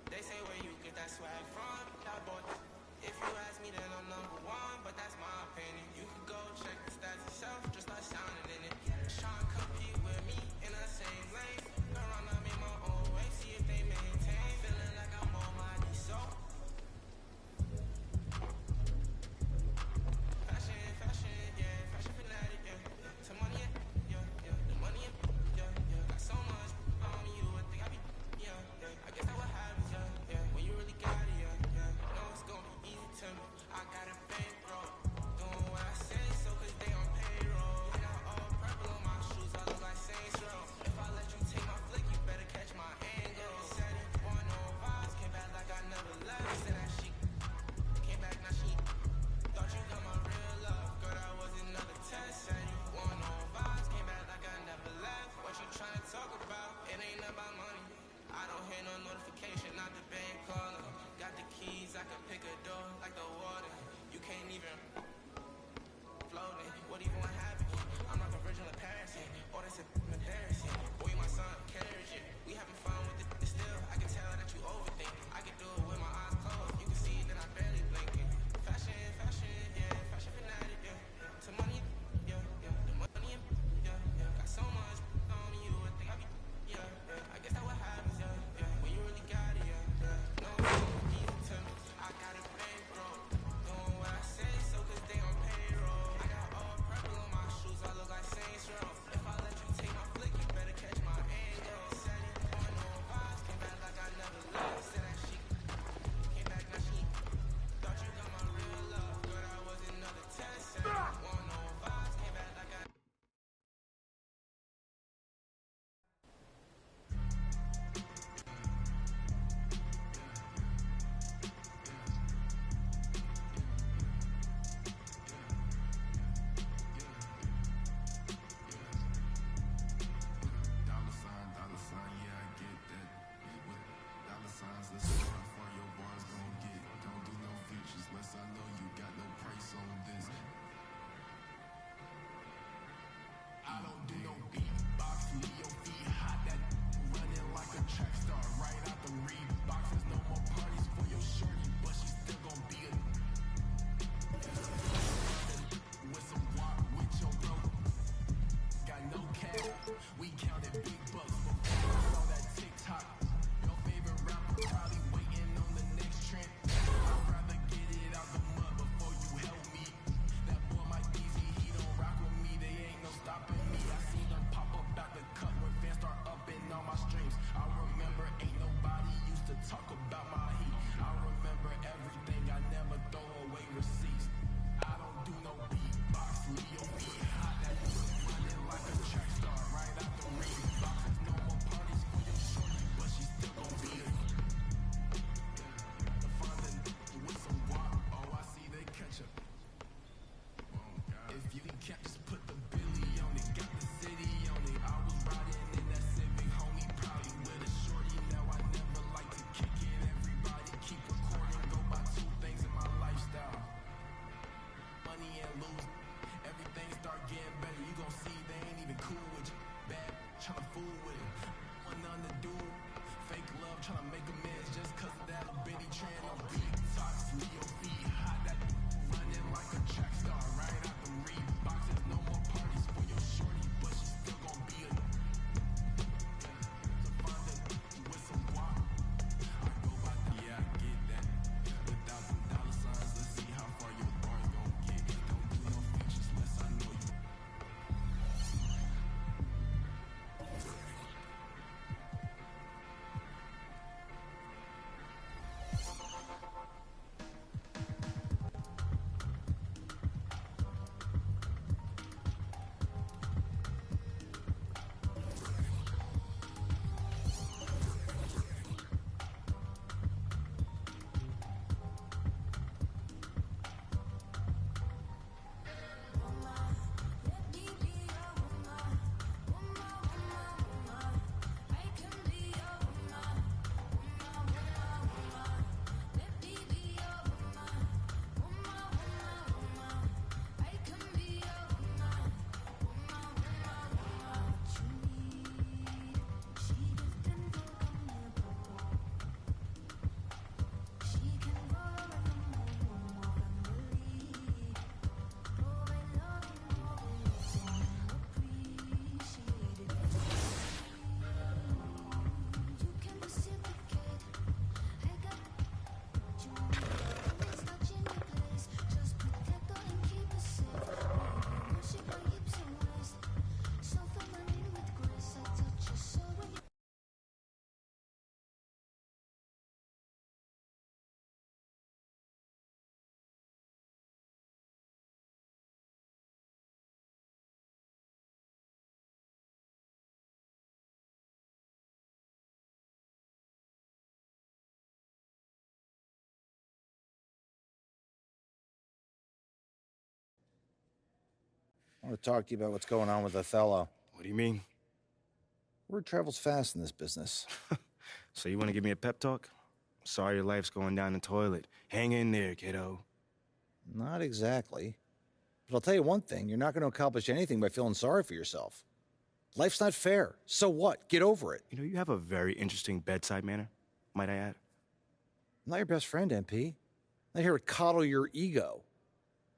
They say where you get that swag from, that boy. If you ask me, then I'm number one, but that's my opinion. You can go check the stats yourself, just start sounding in it. Trying to compete with me in the same lane. Go around, I made my own way, see if they maintain. Feeling like I'm on my knees, so. Fashion, yeah, fashion fanatic, yeah. Some money, yeah, yeah, the money, yeah, yeah. Got so much on me, you would think I be, yeah, yeah. I guess that what happens, yeah, yeah. When you really got it, yeah, yeah. Know it's gonna be easy to me. I got a bankroll, doing what I say, so cause they on payroll. And I all purple on my shoes, I look like Saints Row. If I let you take my flick, you better catch my angle. Said it, one on vibes, came back like I never left. Said that she came back, now she. Thought you got my real love, girl, that was another test. Said you want no vibes, came back like I never left. What you tryna talk about? It ain't about money. I don't hear no notification, not the bank calling. Got the keys, I can pick a door like the water. You can't even floating. What even happened? I'm not the original Paris, oh that's embarrassing. Boy, my son carries it. We having fun with it still. I can tell that you overthink. I can do it with my eyes closed. You can see that I barely blinking. Fashion, yeah, fashion fanatic, yeah. Some money, yeah, yeah, the money, yeah, yeah. Got so much on me, you would think I be, yeah, yeah. I guess that what happens, yeah, yeah. When you really got it, yeah, yeah. No, it's so easy to me. I got a bankroll, doing what I say, so cause they on payroll. I got all purple on my shoes, I look like Saints Row. If I let you take my flick, you better catch my angle. Said it, on no vibes, came back like I never left. Said that she came back, now she. Thought you got my real love, girl, that was another test. Said want no vibes, came back like I. Dollar sign, yeah, I get that. With dollar signs, let's see how far your bars gon' get. Don't do no features, less I know you got no price on this. I don't do no beatbox, leave your feet hot, that running like a track star, right out the Reeboks. There's no more parties for your shorty, but she still gon' be a with some walk with your bro. Got no cap, we counted big bucks before I saw that TikTok. Your favorite rapper probably waiting on the next trend. I'd rather get it out the mud before you help me. That boy Mike Easy, he don't rock with me, they ain't no stopping me. I seen them pop up out the cut when fans start upping all my streams. I remember ain't nobody used to talk about my heat. I remember everything, I never throw away receipts. I don't do no beatbox, leave your feet hot, that running like a track star, right out the Reeboks. There's no more parties for your shorty, but she still gon' be a the fondant with some guap. Oh, I see they catch up. If you can't just put the Billy on it, got the city on it. I was riding in that Civic, homie, probably with a shorty. Now I never like to kick it. Everybody keep recording, go by two things in my lifestyle. Money and lose. Everything start getting better. You gon' see they ain't even cool with you. Bad, tryna fool with it. Want nothing to do. Fake love, tryna make amends just cause of that little bitty trend on TikToks. Leave your feet hot, that running like a track star, right out the Reeboks. There's no more parties for your shorty, but she still gon' be a the fondant with some guap. I go by the, yeah, I get that. Without them dollar signs, let's see how far your bars gon' get. Don't do no features, less I know you. I want to talk to you about what's going on with Othello. What do you mean? Word travels fast in this business. So you want to give me a pep talk? Sorry your life's going down the toilet. Hang in there, kiddo. Not exactly. But I'll tell you one thing, you're not going to accomplish anything by feeling sorry for yourself. Life's not fair. So what? Get over it. You know, you have a very interesting bedside manner, might I add. I'm not your best friend, MP. I'm not here to coddle your ego.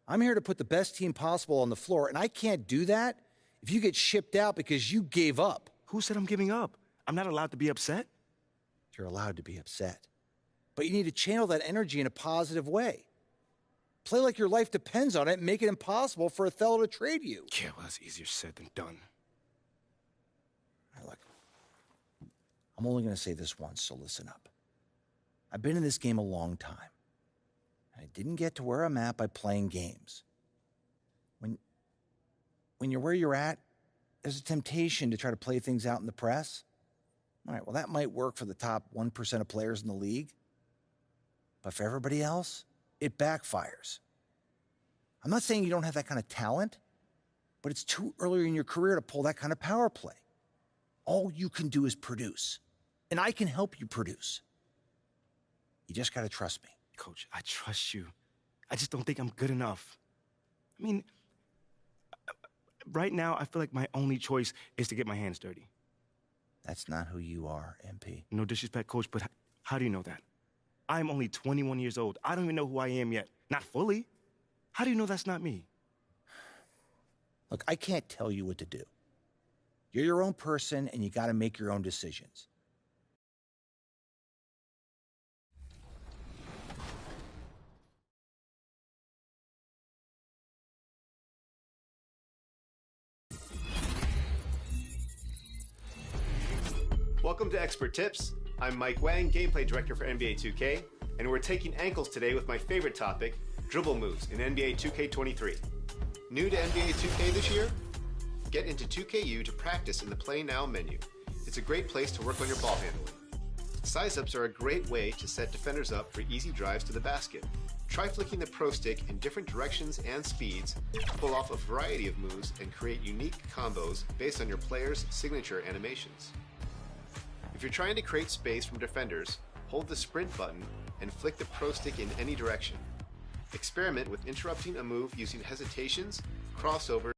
I'm here to put the best team possible on the floor, and I can't do that if you get shipped out because you gave up. Who said I'm giving up? I'm not allowed to be upset. You're allowed to be upset. But you need to channel that energy in a positive way. Play like your life depends on it and make it impossible for Othello to trade you. Yeah, well, that's easier said than done. Look, I'm only going to say this once, so listen up. I've been in this game a long time. I didn't get to where I'm at by playing games. When you're where you're at, there's a temptation to try to play things out in the press. All right, well, that might work for the top 1% of players in the league. But for everybody else, it backfires. I'm not saying you don't have that kind of talent, but it's too early in your career to pull that kind of power play. All you can do is produce, and I can help you produce. You just got to trust me. Coach, I trust you. I just don't think I'm good enough. I mean, right now, I feel like my only choice is to get my hands dirty. That's not who you are, MP. No disrespect, Coach, but how do you know that? I'm only 21 years old. I don't even know who I am yet. Not fully. How do you know that's not me? Look, I can't tell you what to do. You're your own person, and you got to make your own decisions. Welcome to Expert Tips. I'm Mike Wang, Gameplay Director for NBA 2K, and we're taking ankles today with my favorite topic, dribble moves in NBA 2K23. New to NBA 2K this year? Get into 2KU to practice in the Play Now menu. It's a great place to work on your ball handling. Size-ups are a great way to set defenders up for easy drives to the basket. Try flicking the Pro Stick in different directions and speeds, pull off a variety of moves, and create unique combos based on your player's signature animations. If you're trying to create space from defenders, hold the sprint button and flick the Pro Stick in any direction. Experiment with interrupting a move using hesitations, crossovers.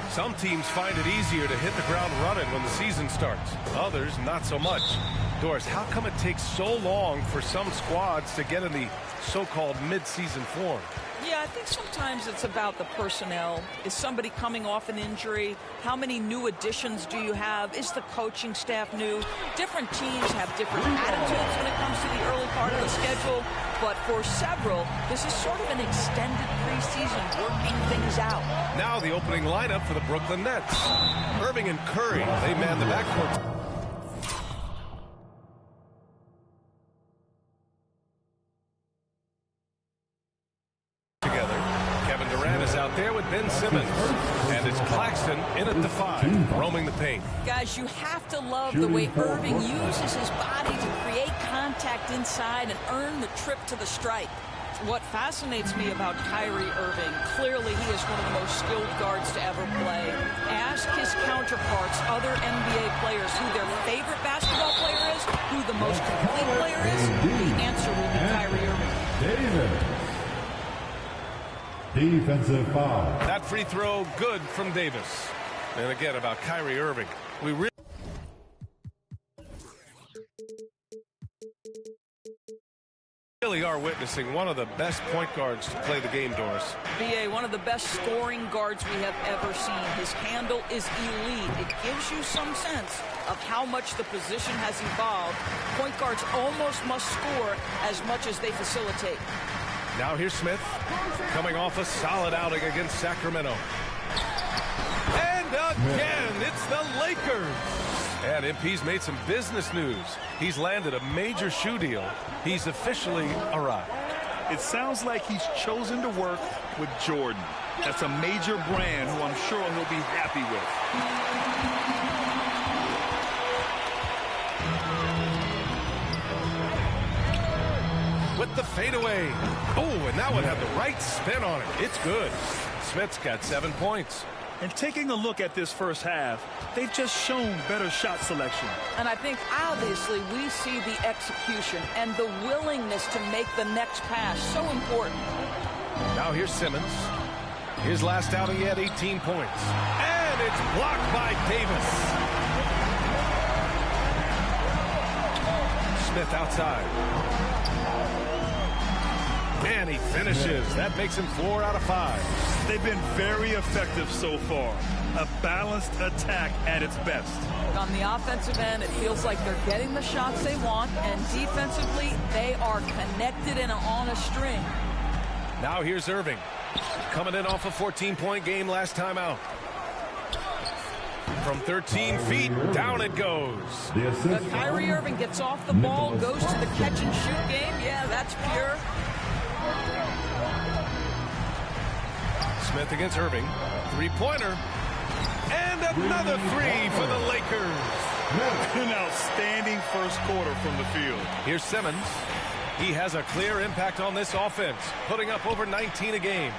Some teams find it easier to hit the ground running when the season starts. Others, not so much. Doris, how come it takes so long for some squads to get in the so-called mid-season form? Yeah, I think sometimes it's about the personnel. Is somebody coming off an injury? How many new additions do you have? Is the coaching staff new? Different teams have different attitudes when it comes to the early part of the schedule. But for several, this is sort of an extended preseason, working things out. Now the opening lineup for the Brooklyn Nets. Irving and Curry, they man the backcourt. Out there with Ben Simmons, and it's Claxton in at the 5, roaming the paint. Guys, you have to love the way Irving uses his body to create contact inside and earn the trip to the stripe. What fascinates me about Kyrie Irving, clearly he is one of the most skilled guards to ever play. Ask his counterparts, other NBA players, who their favorite basketball player is, who the most complete player is. The answer will be Kyrie Irving. Defensive foul. That free throw good from Davis. And again about Kyrie Irving. We really are witnessing one of the best point guards to play the game, Doris. B.A., one of the best scoring guards we have ever seen. His handle is elite. It gives you some sense of how much the position has evolved. Point guards almost must score as much as they facilitate. Now here's Smith, coming off a solid outing against Sacramento. And again, it's the Lakers. And MP's made some business news. He's landed a major shoe deal. He's officially arrived. It sounds like he's chosen to work with Jordan. That's a major brand who I'm sure he'll be happy with. With the fadeaway. Oh, and that one had the right spin on it. It's good. Smith's got 7 points. And taking a look at this first half, they've just shown better shot selection. And I think obviously we see the execution and the willingness to make the next pass so important. Now here's Simmons. His last outing, he had 18 points. And it's blocked by Davis. Smith outside. And he finishes. That makes him 4 out of 5. They've been very effective so far. A balanced attack at its best. On the offensive end, it feels like they're getting the shots they want, and defensively, they are connected and on a string. Now here's Irving. Coming in off a 14-point game last time out. From 13 feet, down it goes. But Kyrie Irving gets off the ball, goes to the catch-and-shoot game. Yeah, that's pure. Smith against Irving. Three-pointer. And another three for the Lakers. An outstanding first quarter from the field. Here's Simmons. He has a clear impact on this offense, putting up over 19 a game.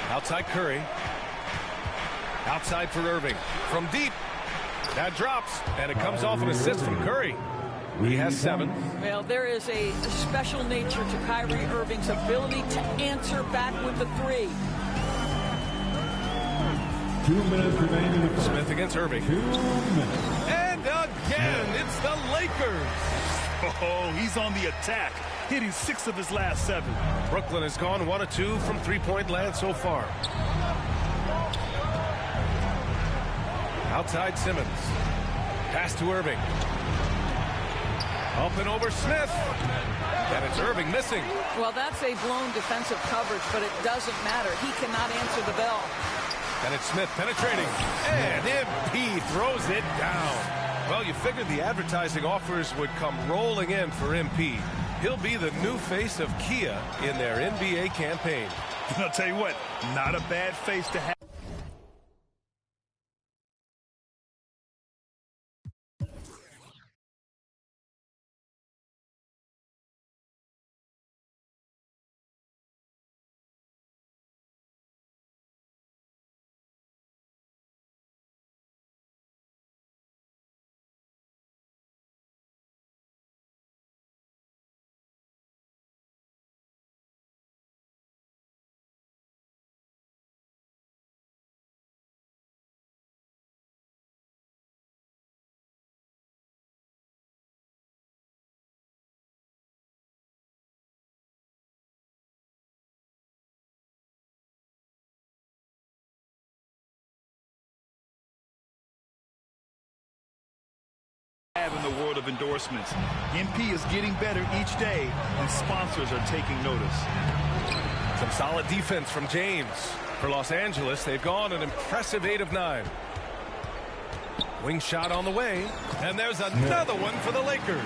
Outside Curry. Outside for Irving. From deep. That drops, and it comes off an assist from Curry. He has 7. Well, there is a special nature to Kyrie Irving's ability to answer back with the 3. 2 minutes remaining. Smith against Irving. 2 minutes. And again, it's the Lakers. Oh, he's on the attack, hitting 6 of his last 7. Brooklyn has gone 1 of 2 from three-point land so far. Outside Simmons. Pass to Irving. Up and over Smith. And it's Irving missing. Well, that's a blown defensive coverage, but it doesn't matter. He cannot answer the bell. And it's Smith penetrating. And MP throws it down. Well, you figured the advertising offers would come rolling in for MP. He'll be the new face of Kia in their NBA campaign. I'll tell you what, not a bad face to have. In the world of endorsements, MP is getting better each day, and sponsors are taking notice. Some solid defense from James. For Los Angeles, they've gone an impressive 8 of 9. Wing shot on the way, and there's another one for the Lakers.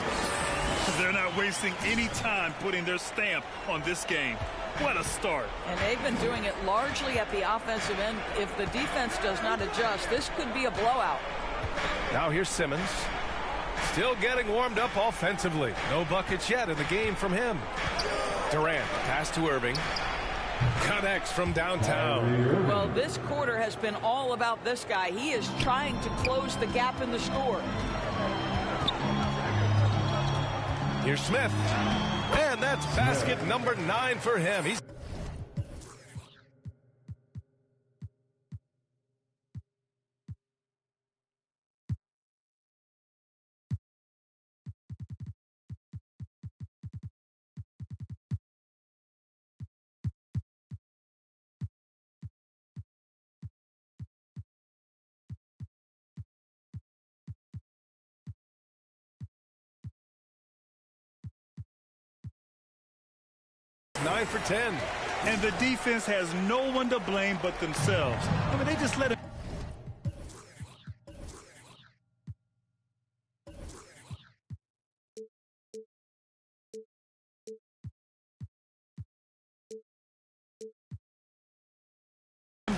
They're not wasting any time putting their stamp on this game. What a start. And they've been doing it largely at the offensive end. If the defense does not adjust, this could be a blowout. Now here's Simmons. Still getting warmed up offensively. No buckets yet in the game from him. Durant, pass to Irving. Connects from downtown. Well, this quarter has been all about this guy. He is trying to close the gap in the score. Here's Smith. And that's basket number 9 for him. He's nine for 10. And the defense has no one to blame but themselves. I mean, they just let it.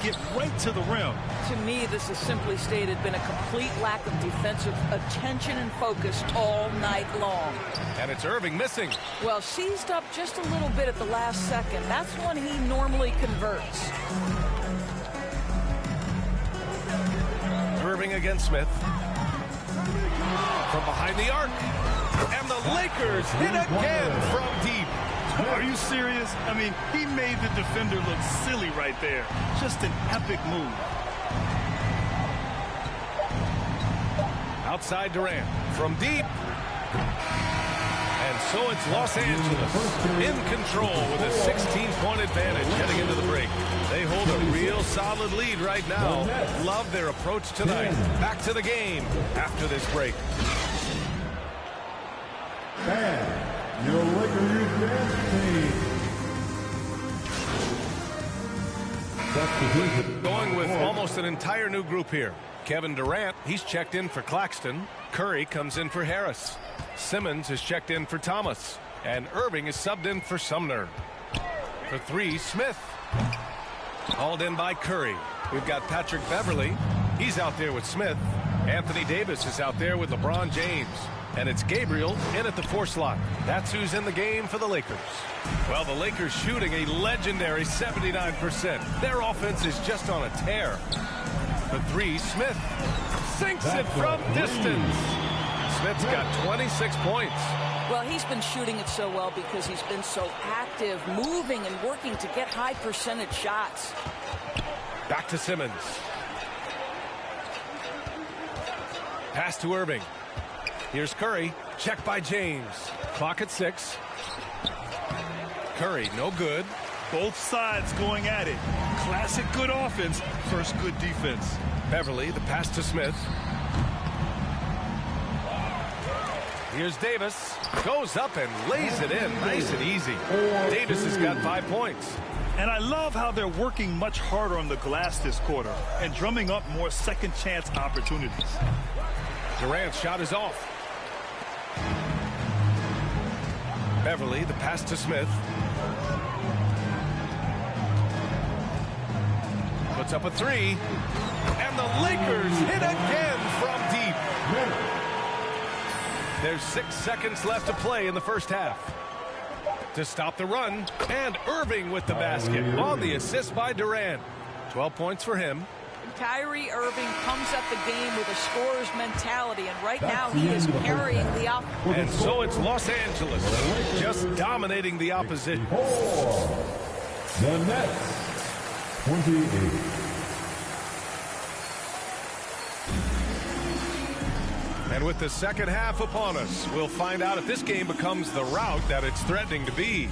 Get right right to the rim. To me, this has simply stated been a complete lack of defensive attention and focus all night long. And it's Irving missing. Well, seized up just a little bit at the last second. That's when he normally converts. Irving against Smith. From behind the arc. And the Lakers hit again from deep. Are you serious? I mean, he made the defender look silly right there. Just an epic move. Outside Durant. From deep. And so it's Los Angeles in control with a 16-point advantage heading into the break. They hold a real solid lead right now. Love their approach tonight. Back to the game after this break. And your Lakers dance team. Going with almost an entire new group here. Kevin Durant, he's checked in for Claxton. Curry comes in for Harris. Simmons is checked in for Thomas. And Irving is subbed in for Sumner. For three, Smith. Hauled in by Curry. We've got Patrick Beverly. He's out there with Smith. Anthony Davis is out there with LeBron James. And it's Gabriel in at the 4 slot. That's who's in the game for the Lakers. Well, the Lakers shooting a legendary 79%. Their offense is just on a tear. For three, Smith sinks it from distance. Smith's got 26 points. Well, he's been shooting it so well because he's been so active, moving and working to get high percentage shots. Back to Simmons. Pass to Irving. Here's Curry. Check by James. Clock at 6. Curry, no good. Both sides going at it. Classic good offense, first good defense. Beverly, the pass to Smith. Here's Davis. Goes up and lays it in. Nice and easy. Davis has got 5 points. And I love how they're working much harder on the glass this quarter and drumming up more second chance opportunities. Durant's shot is off. Beverly, the pass to Smith. Puts up a 3. And the Lakers hit again from deep. There's 6 seconds left to play in the first half. To stop the run, and Irving with the basket on the assist by Durant. 12 points for him. Kyrie Irving comes at the game with a scorer's mentality, and right now he is carrying the offense. And so it's Los Angeles just dominating the opposition. The Nets, 28. And with the second half upon us, we'll find out if this game becomes the rout that it's threatening to be.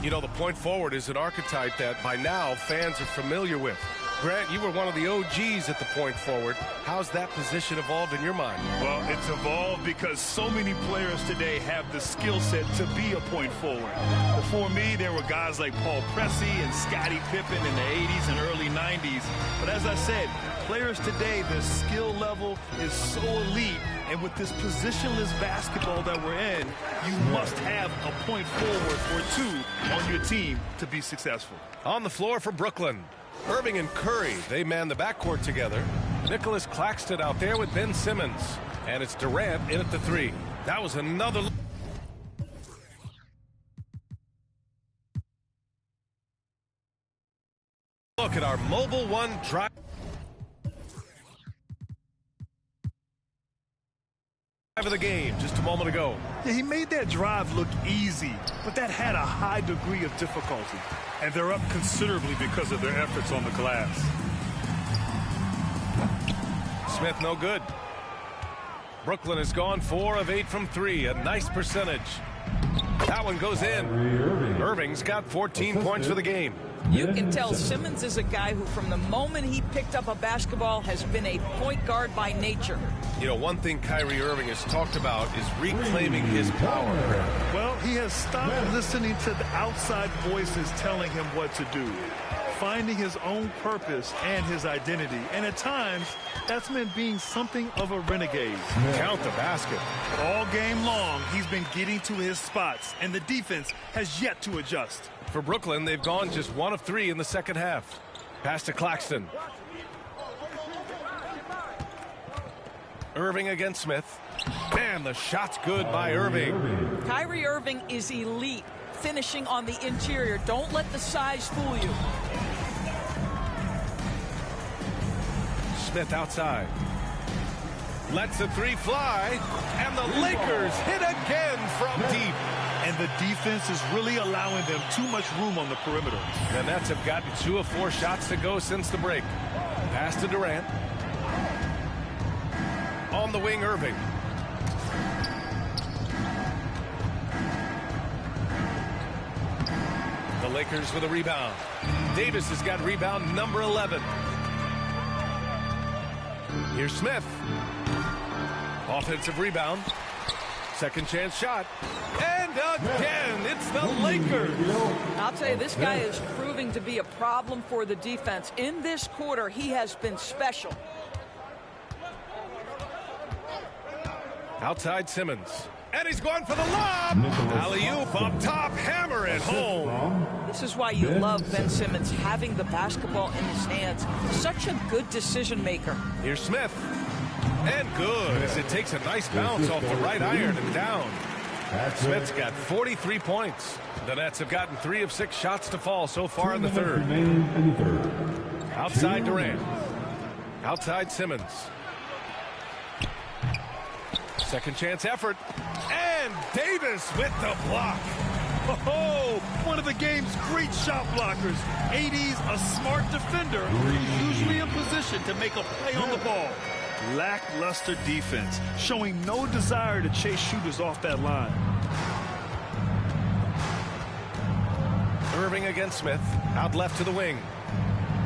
You know, the point forward is an archetype that by now fans are familiar with. Grant, you were one of the OGs at the point forward. How's that position evolved in your mind? Well, it's evolved because so many players today have the skill set to be a point forward. Before me, there were guys like Paul Pressey and Scottie Pippen in the 80s and early 90s. But as I said, players today, their skill level is so elite. And with this positionless basketball that we're in, you must have a point forward or two on your team to be successful. On the floor for Brooklyn, Irving and Curry, they man the backcourt together. Nicholas Claxton out there with Ben Simmons. And it's Durant in at the 3. That was another look at our Mobile One drive. Of the game just a moment ago. Yeah, he made that drive look easy, but that had a high degree of difficulty. And they're up considerably because of their efforts on the glass. Smith no good. Brooklyn has gone 4 of 8 from 3. A nice percentage. That one goes in. Irving's got 14 points for the game. You can tell Simmons is a guy who from the moment he picked up a basketball has been a point guard by nature. You know, one thing Kyrie Irving has talked about is reclaiming his power. Well, he has stopped listening to the outside voices telling him what to do, finding his own purpose and his identity. And at times, that's meant being something of a renegade. Count the basket. All game long, he's been getting to his spots, and the defense has yet to adjust. For Brooklyn, they've gone just 1 of 3 in the second half. Pass to Claxton. Irving against Smith. Man, the shot's good by Irving. Kyrie Irving is elite, finishing on the interior. Don't let the size fool you. Smith outside. Lets the three fly, and the Lakers hit again from deep. And the defense is really allowing them too much room on the perimeter. The Nets have gotten 2 of 4 shots to go since the break. Pass to Durant. On the wing, Irving. The Lakers with a rebound. Davis has got rebound number 11. Here's Smith. Offensive rebound. Second chance shot. And again, it's the Lakers. I'll tell you, this guy is proving to be a problem for the defense. In this quarter, he has been special. Outside Simmons. And he's going for the lob. Alley-oop up top, hammer it home. This is why you love Ben Simmons, having the basketball in his hands. Such a good decision maker. Here's Smith. And good as it takes a nice bounce off the right iron and down. Smith's got 43 points. The Nets have gotten 3 of 6 shots to fall so far in the third. Outside Durant. Outside Simmons. Second chance effort. And Davis with the block. Oh, one of the game's great shot blockers. AD's a smart defender. He's usually in position to make a play on the ball. Lackluster defense, showing no desire to chase shooters off that line. Irving against Smith. Out left to the wing.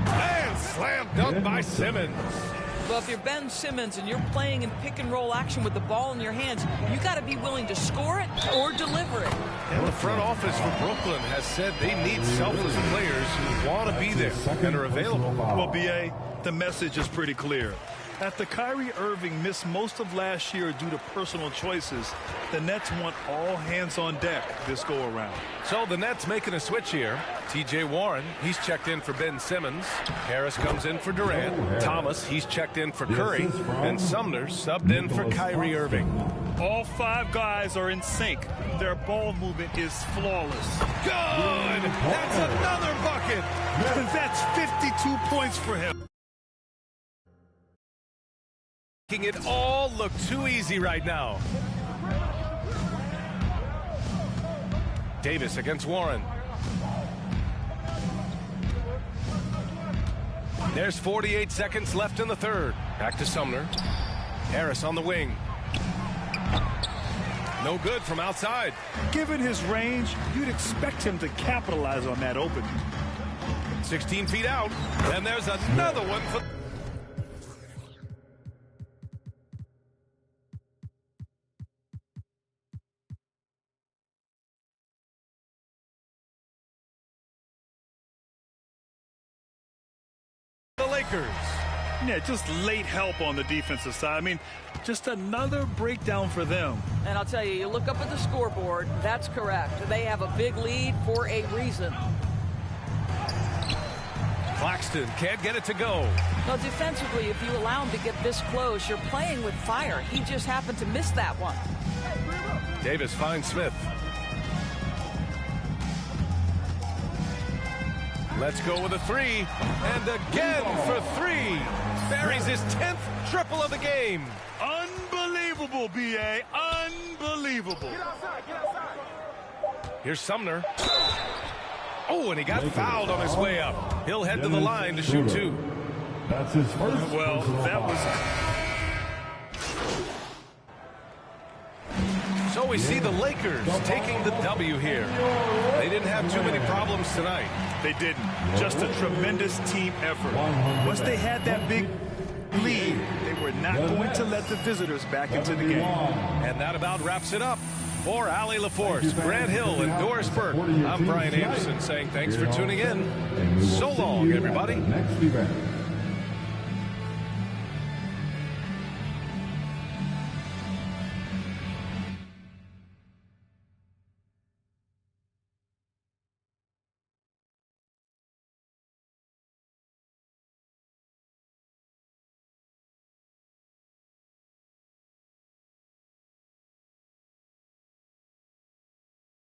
And slam dunk by Simmons. Well, if you're Ben Simmons and you're playing in pick and roll action with the ball in your hands, you got to be willing to score it or deliver it. And the front office for Brooklyn has said they need selfless players who want to be there and are available. Well, BA, the message is pretty clear. After Kyrie Irving missed most of last year due to personal choices, the Nets want all hands on deck this go-around. So the Nets making a switch here. T.J. Warren, he's checked in for Ben Simmons. Harris comes in for Durant. Thomas, he's checked in for Curry. And Sumner subbed in for Kyrie Irving. All 5 guys are in sync. Their ball movement is flawless. Good! That's another bucket! That's 52 points for him. Making it all look too easy right now. Davis against Warren. There's 48 seconds left in the third. Back to Sumner. Harris on the wing. No good from outside. Given his range, you'd expect him to capitalize on that opening. 16 feet out. And there's another one for... the Lakers. Yeah, just late help on the defensive side. I mean, just another breakdown for them. And I'll tell you, you look up at the scoreboard, that's correct. They have a big lead for a reason. Claxton can't get it to go. Well, defensively, if you allow him to get this close, you're playing with fire. He just happened to miss that one. Davis finds Smith. Let's go with a 3. And again for 3. Buries his 10th triple of the game. Unbelievable, B.A. Unbelievable. Here's Sumner. Oh, and he got fouled on his way up. He'll head to the line to shoot 2. That's his first. Well, that was... So we see the Lakers taking the W here. They didn't have too many problems tonight. They didn't. Just a tremendous team effort. Once they had that big lead, they were not going to let the visitors back into the game. And that about wraps it up. For Allie LaForce, Grant Hill, and Doris Burke, I'm Brian Anderson saying thanks for tuning in. So long, everybody. Next event.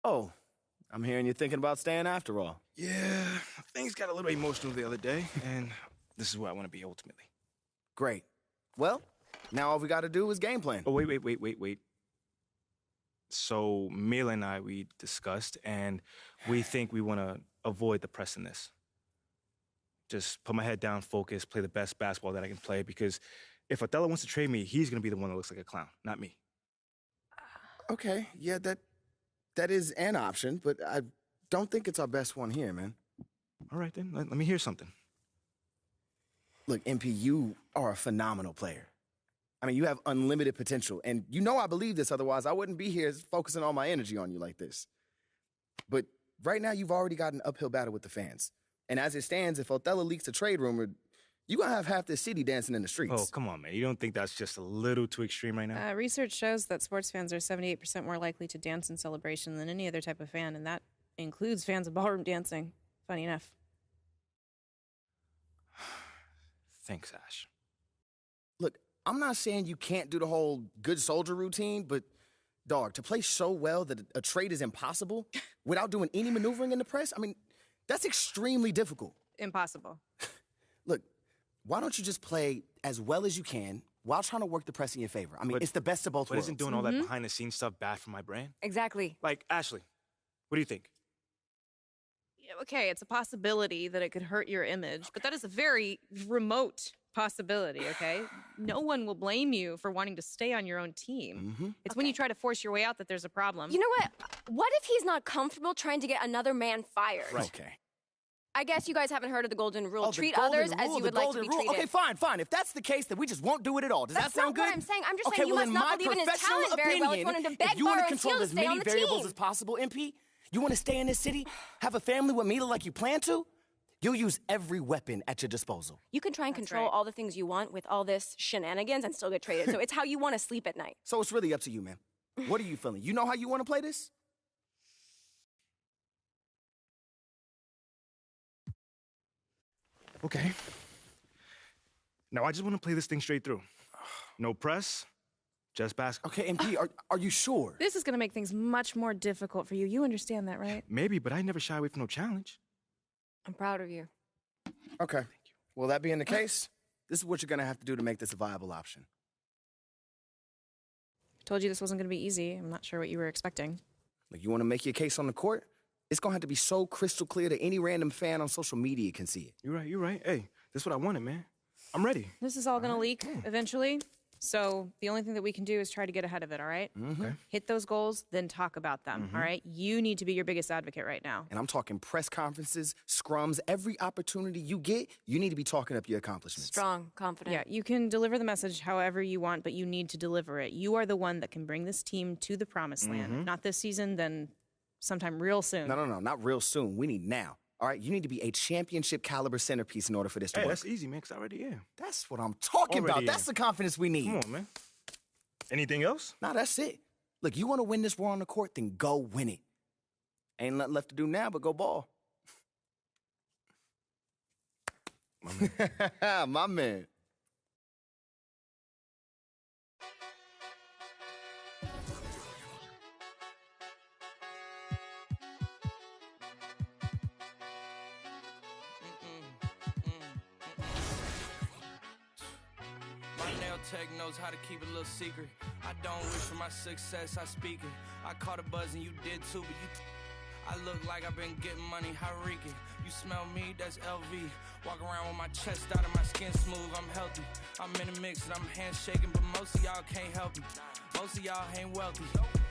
Oh, I'm hearing you're thinking about staying after all. Yeah, things got a little emotional the other day, and this is where I want to be ultimately. Great. Well, now all we got to do is game plan. Oh, wait. So, Mila and I, we discussed, and we think we want to avoid the press in this. Just put my head down, focus, play the best basketball that I can play, because if Othello wants to trade me, he's going to be the one that looks like a clown, not me. Okay, yeah, that is an option, but I don't think it's our best one here, man. All right, then. Let me hear something. Look, MP, you are a phenomenal player. I mean, you have unlimited potential, and you know I believe this, otherwise I wouldn't be here focusing all my energy on you like this. But right now, you've already got an uphill battle with the fans. And as it stands, if Othello leaks a trade rumor, you're going to have half the city dancing in the streets. Oh, come on, man. You don't think that's just a little too extreme right now? Research shows that sports fans are 78% more likely to dance in celebration than any other type of fan, and that includes fans of ballroom dancing. Funny enough. Thanks, Ash. Look, I'm not saying you can't do the whole good soldier routine, but, dog, to play so well that a trade is impossible without doing any maneuvering in the press, I mean, that's extremely difficult. Impossible. Look, why don't you just play as well as you can while trying to work the press in your favor? I mean, it's the best of both But worlds. isn't doing all that behind-the-scenes stuff bad for my brand? Exactly. Like, Ashley, what do you think? Okay, it's a possibility that it could hurt your image, but that is a very remote possibility, okay? No one will blame you for wanting to stay on your own team. It's when you try to force your way out that there's a problem. You know what? What if he's not comfortable trying to get another man fired? Right. Okay. I guess you guys haven't heard of the golden rule. Oh, the Treat golden others as rule, you the would like to golden be rule. treated. Okay, fine. If that's the case, then we just won't do it at all. Does that sound good? That's not what I'm saying. I'm just okay, saying you well, must not believe in his talent very well if you want him to beg, if you borrow, want to and control steal to as stay on many the variables team. as possible, MP, you want to stay in this city, have a family with Mila like you plan to, you'll use every weapon at your disposal. You can try and control all the things you want with all this shenanigans and still get traded. So it's how you want to sleep at night. So it's really up to you, man. What are you feeling? You know how you want to play this? Okay. Now, I just want to play this thing straight through. No press, just basketball. Okay, MP, are you sure? This is going to make things much more difficult for you. You understand that, right? Maybe, but I never shy away from no challenge. I'm proud of you. Okay. Thank you. Well, that being the case, this is what you're going to have to do to make this a viable option. Told you this wasn't going to be easy. I'm not sure what you were expecting. Like, you want to make your case on the court? It's going to have to be so crystal clear that any random fan on social media can see it. You're right. Hey, this is what I wanted, man. I'm ready. This is all going to leak eventually. So the only thing that we can do is try to get ahead of it, all right? Okay. Hit those goals, then talk about them, all right? You need to be your biggest advocate right now. And I'm talking press conferences, scrums, every opportunity you get, you need to be talking up your accomplishments. Strong, confident. Yeah, you can deliver the message however you want, but you need to deliver it. You are the one that can bring this team to the promised land. Not this season, then sometime real soon. No, not real soon. We need now. All right, you need to be a championship caliber centerpiece in order for this to work. That's easy, man, because I already am. That's what I'm talking about. That's the confidence we need. Come on, man. Anything else? Nah, that's it. Look, you want to win this war on the court, then go win it. Ain't nothing left to do now but go ball. My man. My man. Tech knows how to keep a little secret. I don't wish for my success, I speak it. I caught a buzz and you did too, but I look like I've been getting money, how reeking. You smell me, that's LV. Walk around with my chest out and my skin smooth, I'm healthy. I'm in a mix and I'm handshaking, but most of y'all can't help me. Most of y'all ain't wealthy.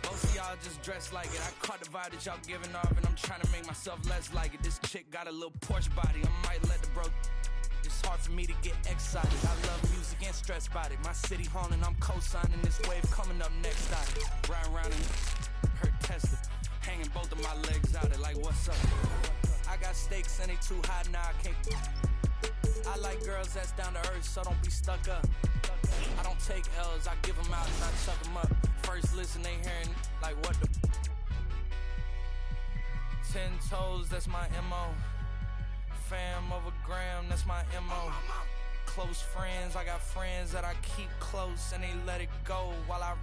Most of y'all just dress like it. I caught the vibe that y'all giving off and I'm trying to make myself less like it. This chick got a little Porsche body, I might let the bro. It's hard for me to get excited. I love music and stress about it. My city haunting, I'm co-signing this wave coming up next out it. Riding around and hurt Tesla. Hanging both of my legs out it like what's up? I got stakes and they too high now I can't. I like girls that's down to earth, so don't be stuck up. I don't take L's, I give them out and I chuck them up. First listen, they hearing like what the 10 toes, that's my MO. Fam over gram, that's my MO. Close friends, I got friends that I keep close and they let it go while I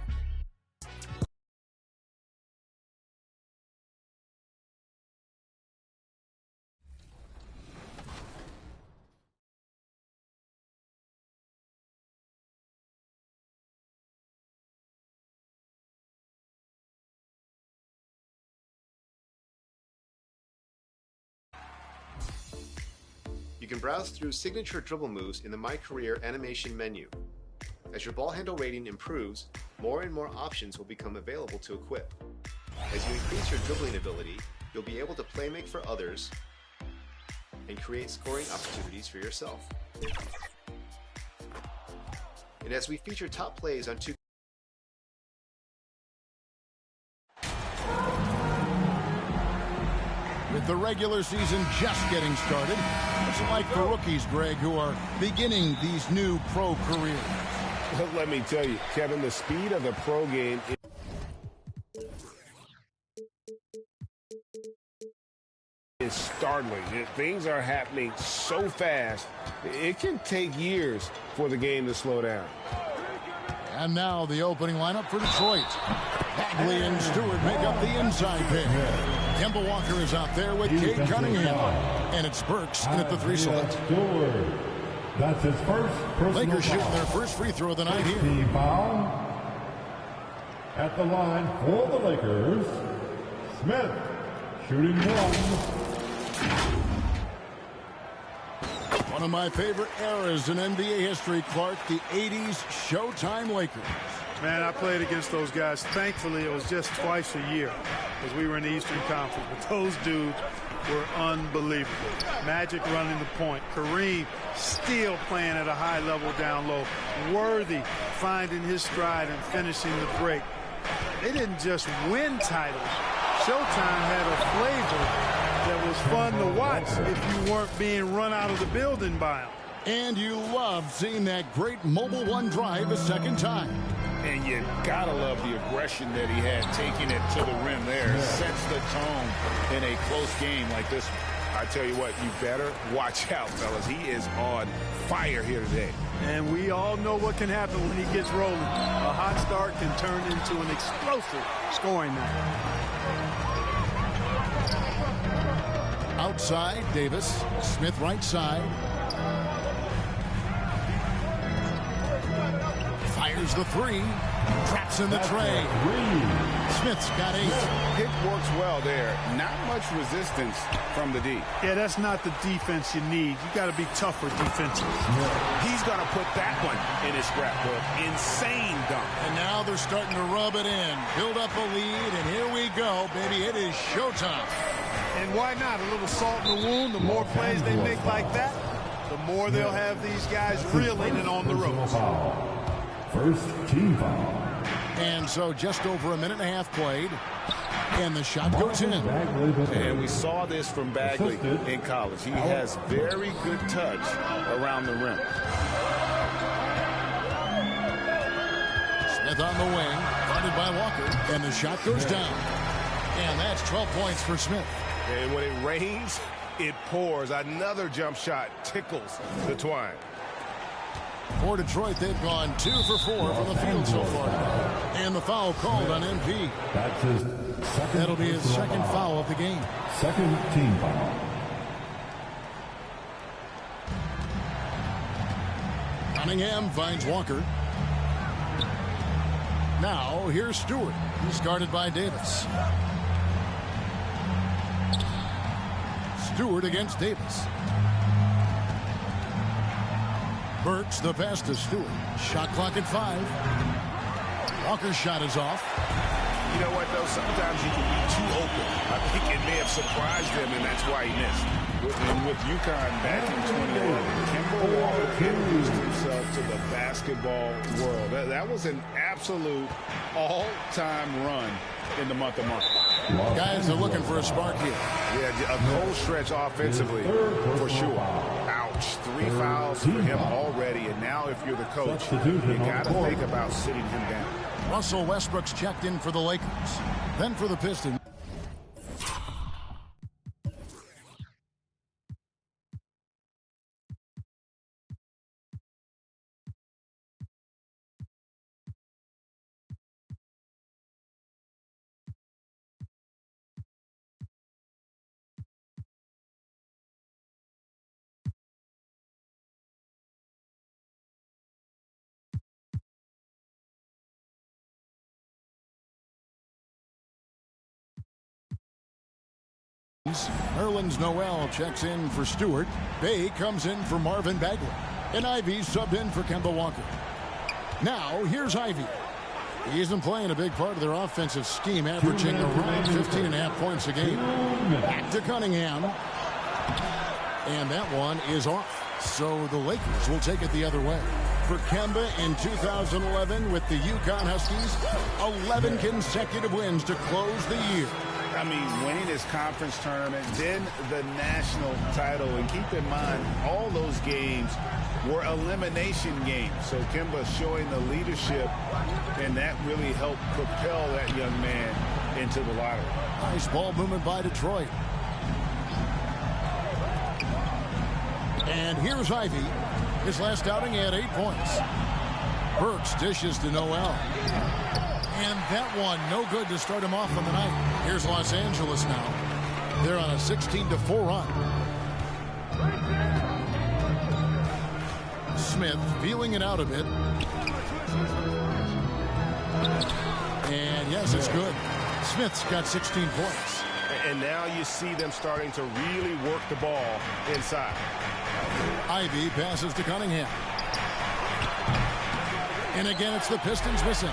can browse through signature dribble moves in the My Career animation menu. As your ball handle rating improves, more and more options will become available to equip. As you increase your dribbling ability, you'll be able to play make for others and create scoring opportunities for yourself. And as we feature top plays on 2K, with the regular season just getting started, it's like for rookies, Greg, who are beginning these new pro careers. Well, let me tell you, Kevin, the speed of the pro game is startling. Things are happening so fast, it can take years for the game to slow down. And now the opening lineup for Detroit. Bagley and Stewart make up the inside pick. Kemba Walker is out there with Cade Cunningham. And it's Burks in at the 3 slot. That's his first personal Lakers shooting foul. their first free throw of the night here. Team foul. At the line for the Lakers, Smith shooting 1. One of my favorite eras in NBA history, Clark, the 80s Showtime Lakers. Man, I played against those guys. Thankfully, it was just twice a year because we were in the Eastern Conference. But those dudes were unbelievable. Magic running the point. Kareem still playing at a high level down low. Worthy finding his stride and finishing the break. They didn't just win titles. Showtime had a flavor that was fun to watch if you weren't being run out of the building by them. And you loved seeing that great Mobile One drive a second time. And you gotta love the aggression that he had, taking it to the rim there. Sets the tone in a close game like this one. I tell you what, you better watch out, fellas. He is on fire here today. And we all know what can happen when he gets rolling. A hot start can turn into an explosive scoring night. Outside, Davis. Smith right side. Fires the 3. Traps in the tray. Smith's got 8. Pick works well there. Not much resistance from the D. Yeah, that's not the defense you need. You got to be tougher defensively. He's going to put that one in his scrapbook. Insane dunk. And now they're starting to rub it in. Build up a lead, and here we go, baby. It is showtime. And why not? A little salt in the wound. The more plays they make like that, the more they'll have these guys reeling and on the ropes. First team foul. And so just over a minute and a half played. And the shot goes in. And we saw this from Bagley in college. He has very good touch around the rim. Smith on the wing, guarded by Walker. And the shot goes down. And that's 12 points for Smith. And when it rains, it pours. Another jump shot tickles the twine. For Detroit, they've gone 2 for 4 from the field so far. And the foul called on MP. That's his second. That'll be his second foul of the game. Second team foul. Cunningham finds Walker. Now, here's Stewart. He's guarded by Davis. Stewart against Davis. Burks the pass to Stewart. Shot clock at 5. Walker's shot is off. You know what, though? Sometimes you can be too open. I think it may have surprised him, and that's why he missed. With UConn back in 2011, Kemba Walker introduced himself to the basketball world. That was an absolute all-time run in the month of March. Guys are looking for a spark here. Yeah, a cold stretch offensively for sure. Ouch. 3 fouls for him already, and now if you're the coach, you got to think about sitting him down. Russell Westbrook's checked in for the Lakers. Then for the Pistons. Nerlens Noel checks in for Stewart. Bay comes in for Marvin Bagley. And Ivy subbed in for Kemba Walker. Now, here's Ivy. He isn't playing a big part of their offensive scheme, averaging around 15.5 points a game. Back to Cunningham. And that one is off. So the Lakers will take it the other way. For Kemba in 2011 with the UConn Huskies, 11 consecutive wins to close the year. I mean, winning this conference tournament, then the national title. And keep in mind, all those games were elimination games. So Kemba showing the leadership, and that really helped propel that young man into the lottery. Nice ball movement by Detroit. And here's Ivy. His last outing, he had 8 points. Burks dishes to Noel. And that one, no good to start him off on the night. Here's Los Angeles now. They're on a 16-4 run. Smith feeling it out a bit. And yes, it's good. Smith's got 16 points. And now you see them starting to really work the ball inside. Ivy passes to Cunningham. And again, it's the Pistons missing.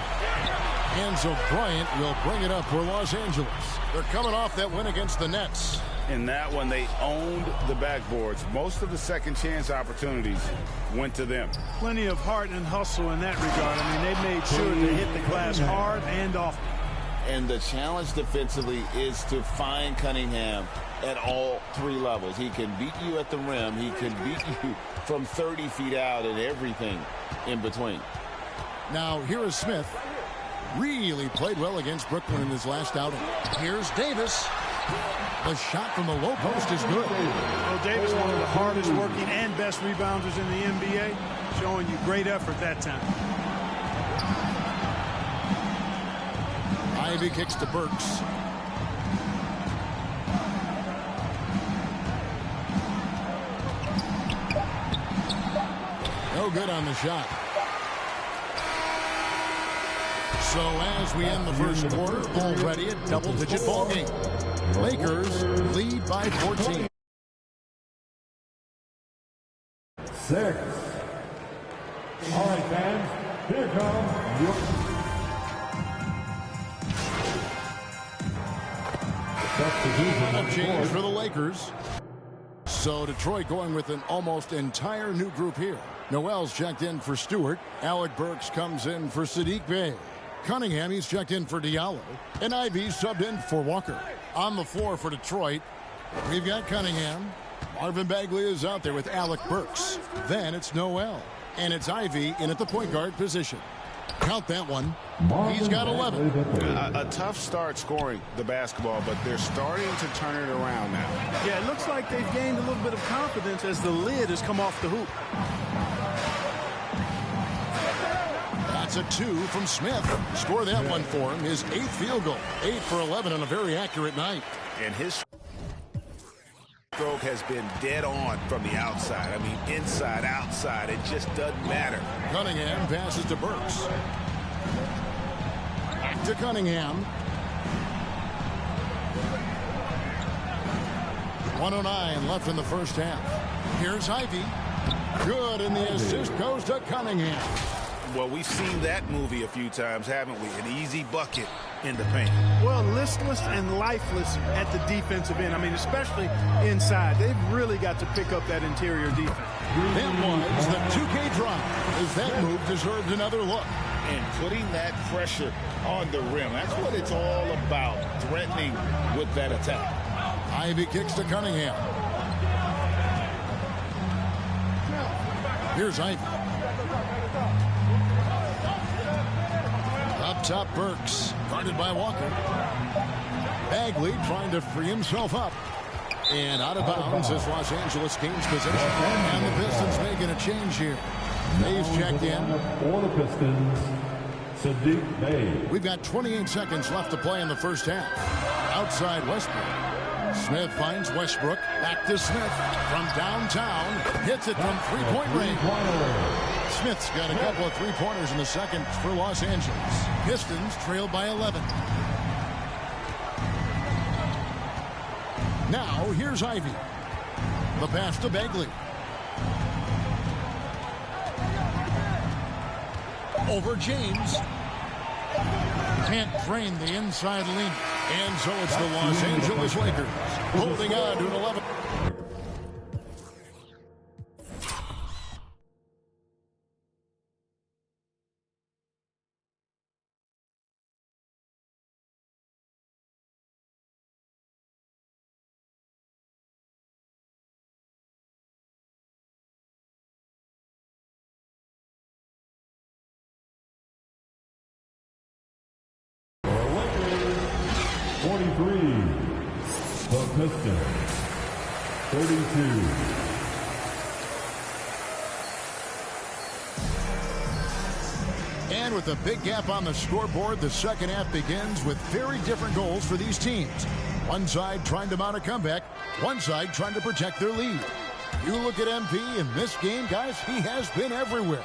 Enzo Bryant will bring it up for Los Angeles. They're coming off that win against the Nets. In that one, they owned the backboards. Most of the second chance opportunities went to them. Plenty of heart and hustle in that regard. I mean, they made sure to hit the glass hard and often. And the challenge defensively is to find Cunningham at all 3 levels. He can beat you at the rim. He can beat you from 30 feet out and everything in between. Now, here is Smith. Really played well against Brooklyn in his last outing. Here's Davis. The shot from the low post is good. Well, Davis, one of the hardest working and best rebounders in the NBA, showing you great effort that time. Ivy kicks to Burks. No good on the shot. So as we end the first quarter, already a double-digit ball game. Lakers lead by 14. 6. All right, fans, here comes your... Lineup change for the Lakers. So Detroit going with an almost entire new group here. Noel's checked in for Stewart. Alec Burks comes in for Sadiq Bey. Cunningham, he's checked in for Diallo. And Ivy subbed in for Walker. On the floor for Detroit, we've got Cunningham. Marvin Bagley is out there with Alec Burks. Then it's Noel. And it's Ivy in at the point guard position. Count that one. He's got 11. A tough start scoring the basketball, but they're starting to turn it around now. Yeah, it looks like they've gained a little bit of confidence as the lid has come off the hoop. That's a 2 from Smith. Score that one for him. His 8th field goal. 8 for 11 on a very accurate night. And his stroke has been dead on from the outside. I mean, inside, outside, it just doesn't matter. Cunningham passes to Burks. Back to Cunningham. 1:09 left in the first half. Here's Ivy. Good, and the assist goes to Cunningham. Well, we've seen that movie a few times, haven't we? An easy bucket in the paint. Well, listless and lifeless at the defensive end. I mean, especially inside. They've really got to pick up that interior defense. That was the 2K drop, as that move deserved another look. And putting that pressure on the rim. That's what it's all about, threatening with that attack. Ivy kicks to Cunningham. Here's Ivy. Up top, Burks, guarded by Walker. Bagley trying to free himself up. And out of bounds as Los Angeles gains possession. And the Pistons making a change here. Bay's checked in. For the Pistons, Sadiq Bey. We've got 28 seconds left to play in the first half. Outside Westbrook. Smith finds Westbrook. Back to Smith from downtown. Hits it from three-point range. Smith's got a couple of three-pointers in the second for Los Angeles. Pistons trail by 11. Now, here's Ivy. The pass to Bagley. Over James. Can't drain the inside lean. And so it's the Los Angeles Lakers holding on to an 11. The Pistons, 32. And with a big gap on the scoreboard, the second half begins with very different goals for these teams. One side trying to mount a comeback, one side trying to protect their lead. You look at MP in this game, guys, he has been everywhere.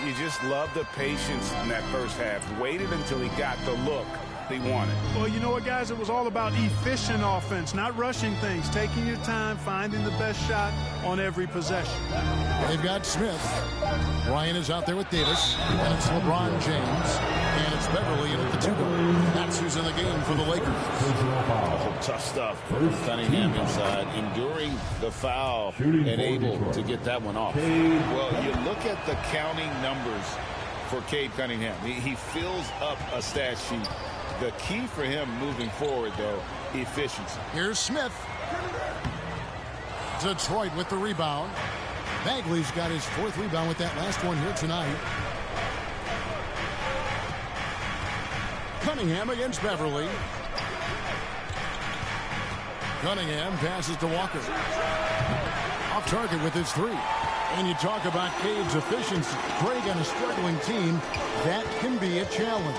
You just love the patience in that first half. Waited until he got the look they wanted. Well, you know what, guys? It was all about efficient offense, not rushing things, taking your time, finding the best shot on every possession. They've got Smith. Ryan is out there with Davis. And it's LeBron James. And it's Beverly in at the 2. That's who's in the game for the Lakers. Oh, tough stuff. Cunningham inside, enduring the foul and able to get that one off. Well, you look at the counting numbers for Cade Cunningham. He fills up a stat sheet. The key for him moving forward, though, efficiency. Here's Smith. Detroit with the rebound. Bagley's got his 4th rebound with that last one here tonight. Cunningham against Beverly. Cunningham passes to Walker. Off target with his 3. And you talk about Cade's efficiency. Craig on a struggling team, that can be a challenge.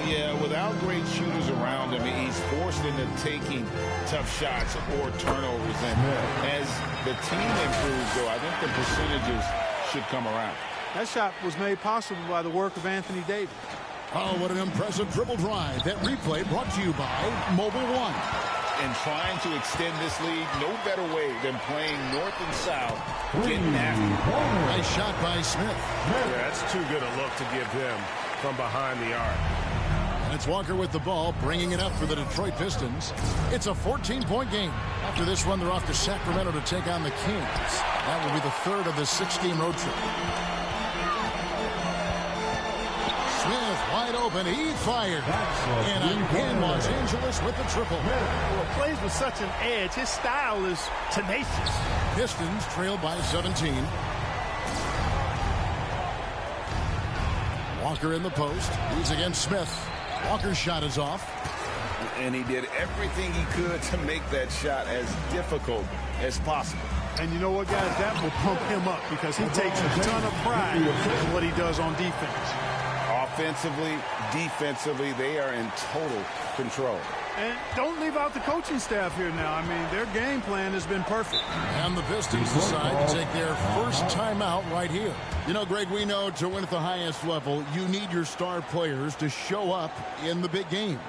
Yeah, without great shooters around him, he's forced into taking tough shots or turnovers. And as the team improves, though, I think the percentages should come around. That shot was made possible by the work of Anthony Davis. Oh, what an impressive dribble drive. That replay brought to you by Mobile One. And trying to extend this lead, no better way than playing north and south, getting after it. Nice shot by Smith. Yeah, that's too good a look to give him from behind the arc. And it's Walker with the ball, bringing it up for the Detroit Pistons. It's a 14-point game. After this run, they're off to Sacramento to take on the Kings. That will be the 3rd of the 6-game road trip. Smith wide open. He fired. And again, Los Angeles with the triple. Well, plays with such an edge. His style is tenacious. Pistons trail by 17. Walker in the post. He's against Smith. Walker's shot is off. And he did everything he could to make that shot as difficult as possible. And you know what, guys? That will pump him up because he takes a ton of pride in what he does on defense. Offensively, defensively, they are in total control. And don't leave out the coaching staff here now. I mean, their game plan has been perfect. And the Pistons decide to take their first timeout right here. You know, Greg, we know to win at the highest level, you need your star players to show up in the big games.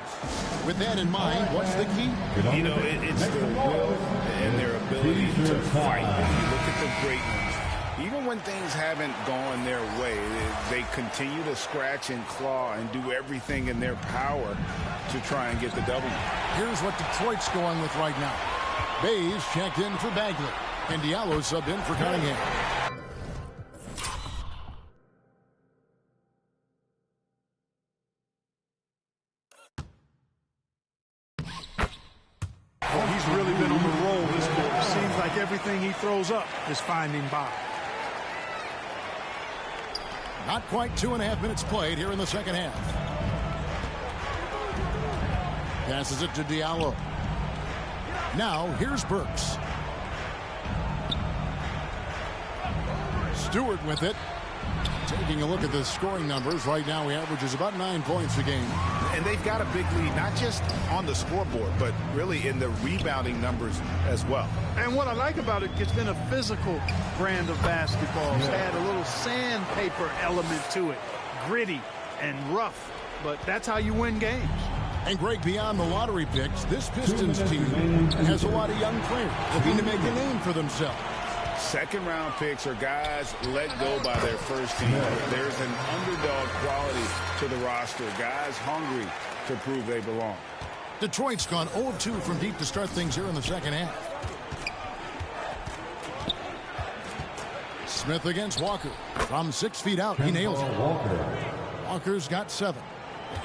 With that in mind, what's the key? You know, it's their will and their ability to fight. You look at the great ones. Even when things haven't gone their way, they continue to scratch and claw and do everything in their power to try and get the W. Here's what Detroit's going with right now. Bays checked in for Bagley, and Diallo subbed in for Cunningham. Well, he's really been on the roll this quarter. Seems like everything he throws up is finding bottom. Not quite 2.5 minutes played here in the second half. Passes it to Diallo. Now, here's Burks. Stewart with it. Taking a look at the scoring numbers, right now he averages about 9 points a game. And they've got a big lead, not just on the scoreboard, but really in the rebounding numbers as well. And what I like about it, it's been a physical brand of basketball. It's had a little sandpaper element to it. Gritty and rough, but that's how you win games. And Greg, beyond the lottery picks, this Pistons team has a lot of young players looking to make a name for themselves. Second-round picks are guys let go by their first team. There's an underdog quality to the roster. Guys hungry to prove they belong. Detroit's gone 0-2 from deep to start things here in the second half. Smith against Walker. From 6 feet out, he nails it. Walker's got 7.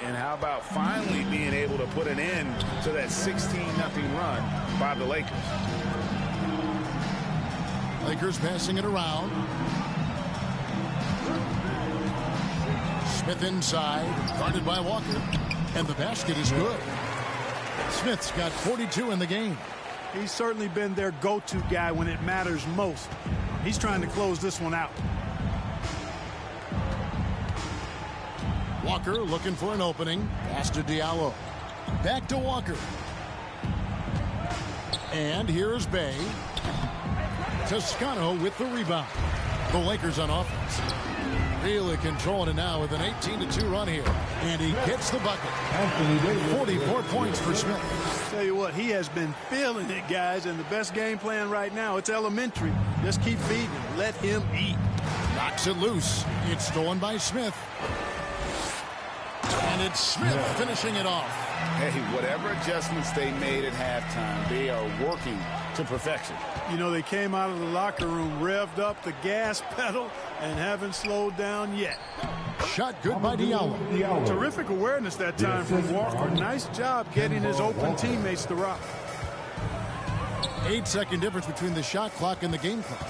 And how about finally being able to put an end to that 16-0 run by the Lakers? Lakers passing it around. Smith inside, guarded by Walker. And the basket is good. Smith's got 42 in the game. He's certainly been their go-to guy when it matters most. He's trying to close this one out. Walker looking for an opening. Pass to Diallo. Back to Walker. And here's Bay. Toscano with the rebound. The Lakers on offense. Really controlling it now with an 18-2 run here. And he gets the bucket. 44 points for Smith. Tell you what, he has been feeling it, guys, and the best game plan right now, it's elementary. Just keep feeding him. Let him eat. Knocks it loose. It's stolen by Smith. And it's Smith finishing it off. Hey, whatever adjustments they made at halftime, they are working to perfection. You know, they came out of the locker room, revved up the gas pedal, and haven't slowed down yet. Shot good by Diallo. Terrific awareness that time from Walker. Nice job getting his open teammates to rock. 8-second difference between the shot clock and the game clock.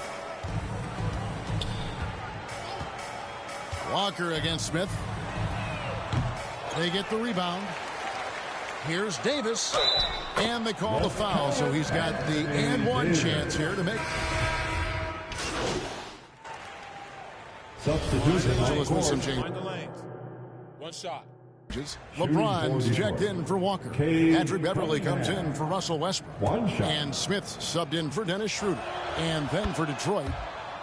Walker against Smith. They get the rebound. Here's Davis. And they call the foul, so he's got the and one chance here to make. Substitution. With some change. One shot. LeBron's checked in for Walker. Patrick Beverly comes in for Russell Westbrook. And Smith subbed in for Dennis Schroeder. And then for Detroit,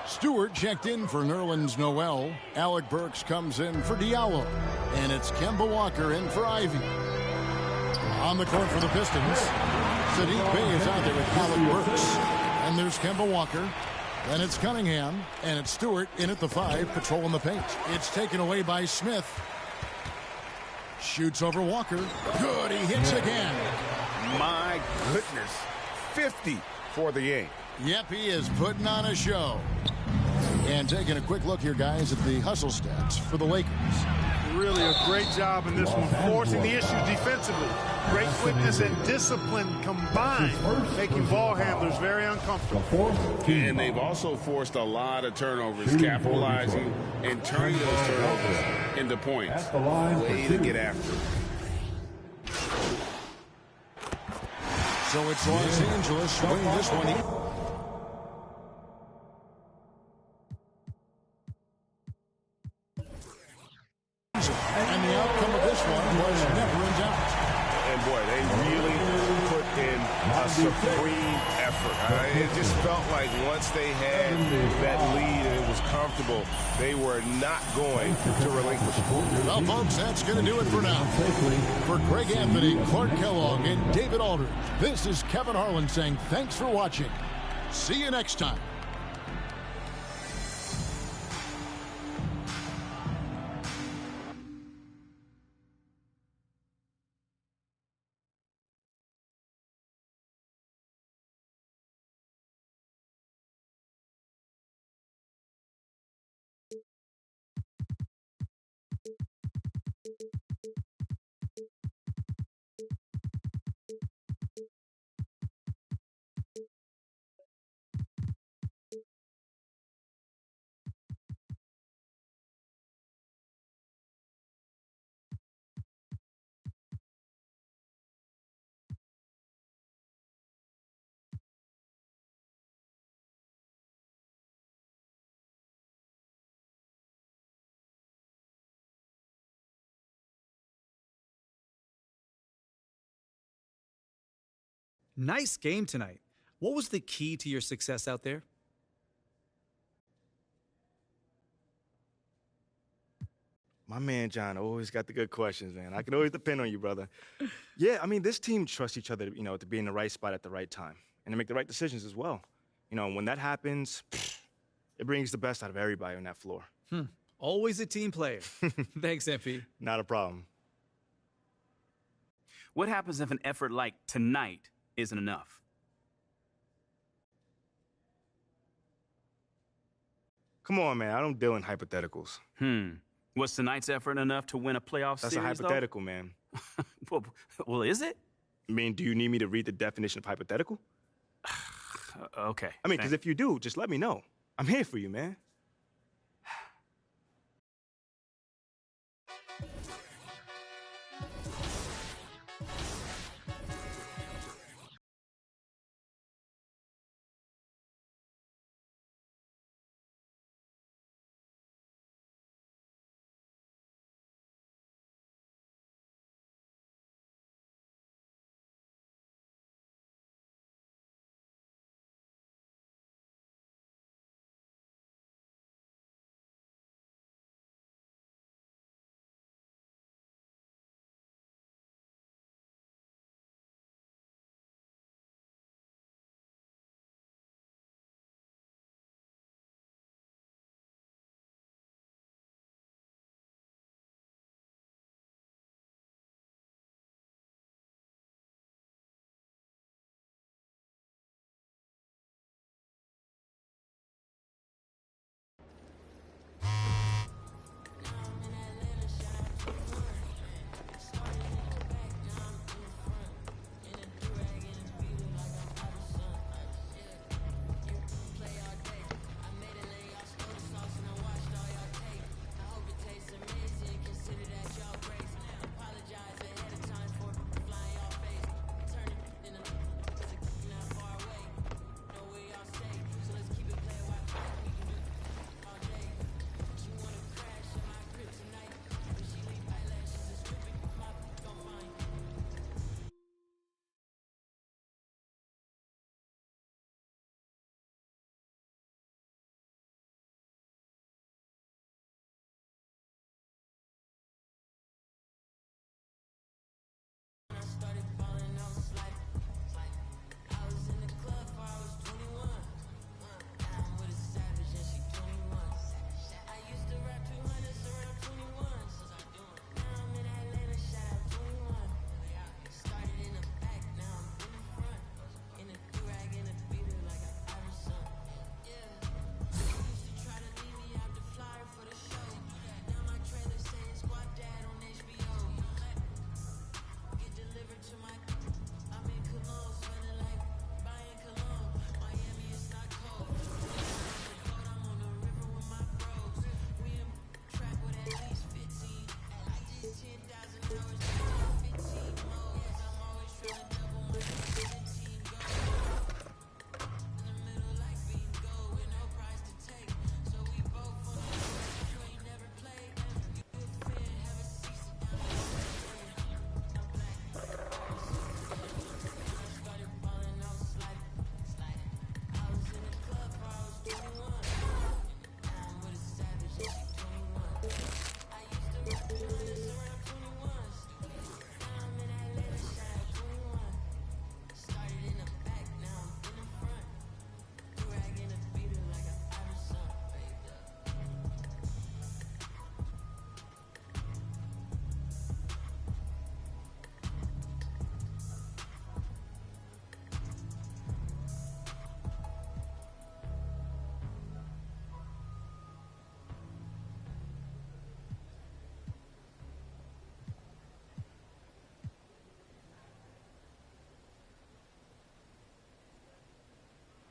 Stewart checked in for Nerlens Noel. Alec Burks comes in for Diallo. And it's Kemba Walker in for Ivy. On the court for the Pistons, Sadiq Bey is out there with Alec Burks. And there's Kemba Walker. Then it's Cunningham. And it's Stewart in at the 5, patrolling the paint. It's taken away by Smith. Shoots over Walker. Good, he hits again. My goodness. 50 for the game. Yep, he is putting on a show. And taking a quick look here, guys, at the hustle stats for the Lakers. Really a great job in this one, forcing the issue defensively. Great quickness and discipline combined, making ball handlers very uncomfortable. And they've also forced a lot of turnovers, capitalizing and turning those turnovers into points. Way to get after it. So it's Los Angeles winning this one. And the outcome of this one was never in doubt. And boy, they really put in a supreme effort. It just felt like once they had that lead and it was comfortable, they were not going to relinquish it. Well, folks, that's going to do it for now. For Greg Anthony, Clark Kellogg, and David Aldridge, this is Kevin Harlan saying thanks for watching. See you next time. Nice game tonight. What was the key to your success out there? My man John always got the good questions, man. I can always depend on you, brother. Yeah, I mean, this team trusts each other, to be in the right spot at the right time and to make the right decisions as well. When that happens, it brings the best out of everybody on that floor. Always a team player. Thanks, MP. Not a problem. What happens if an effort like tonight isn't enough? Come on, man. I don't deal in hypotheticals. Was tonight's effort enough to win a playoff That's series, a hypothetical, man. well, is it? I mean, do you need me to read the definition of hypothetical? Okay. I mean, because if you do, just let me know. I'm here for you, man.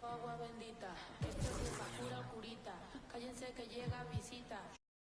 Agua bendita, esto es de pura curita. Cállense que llega visita.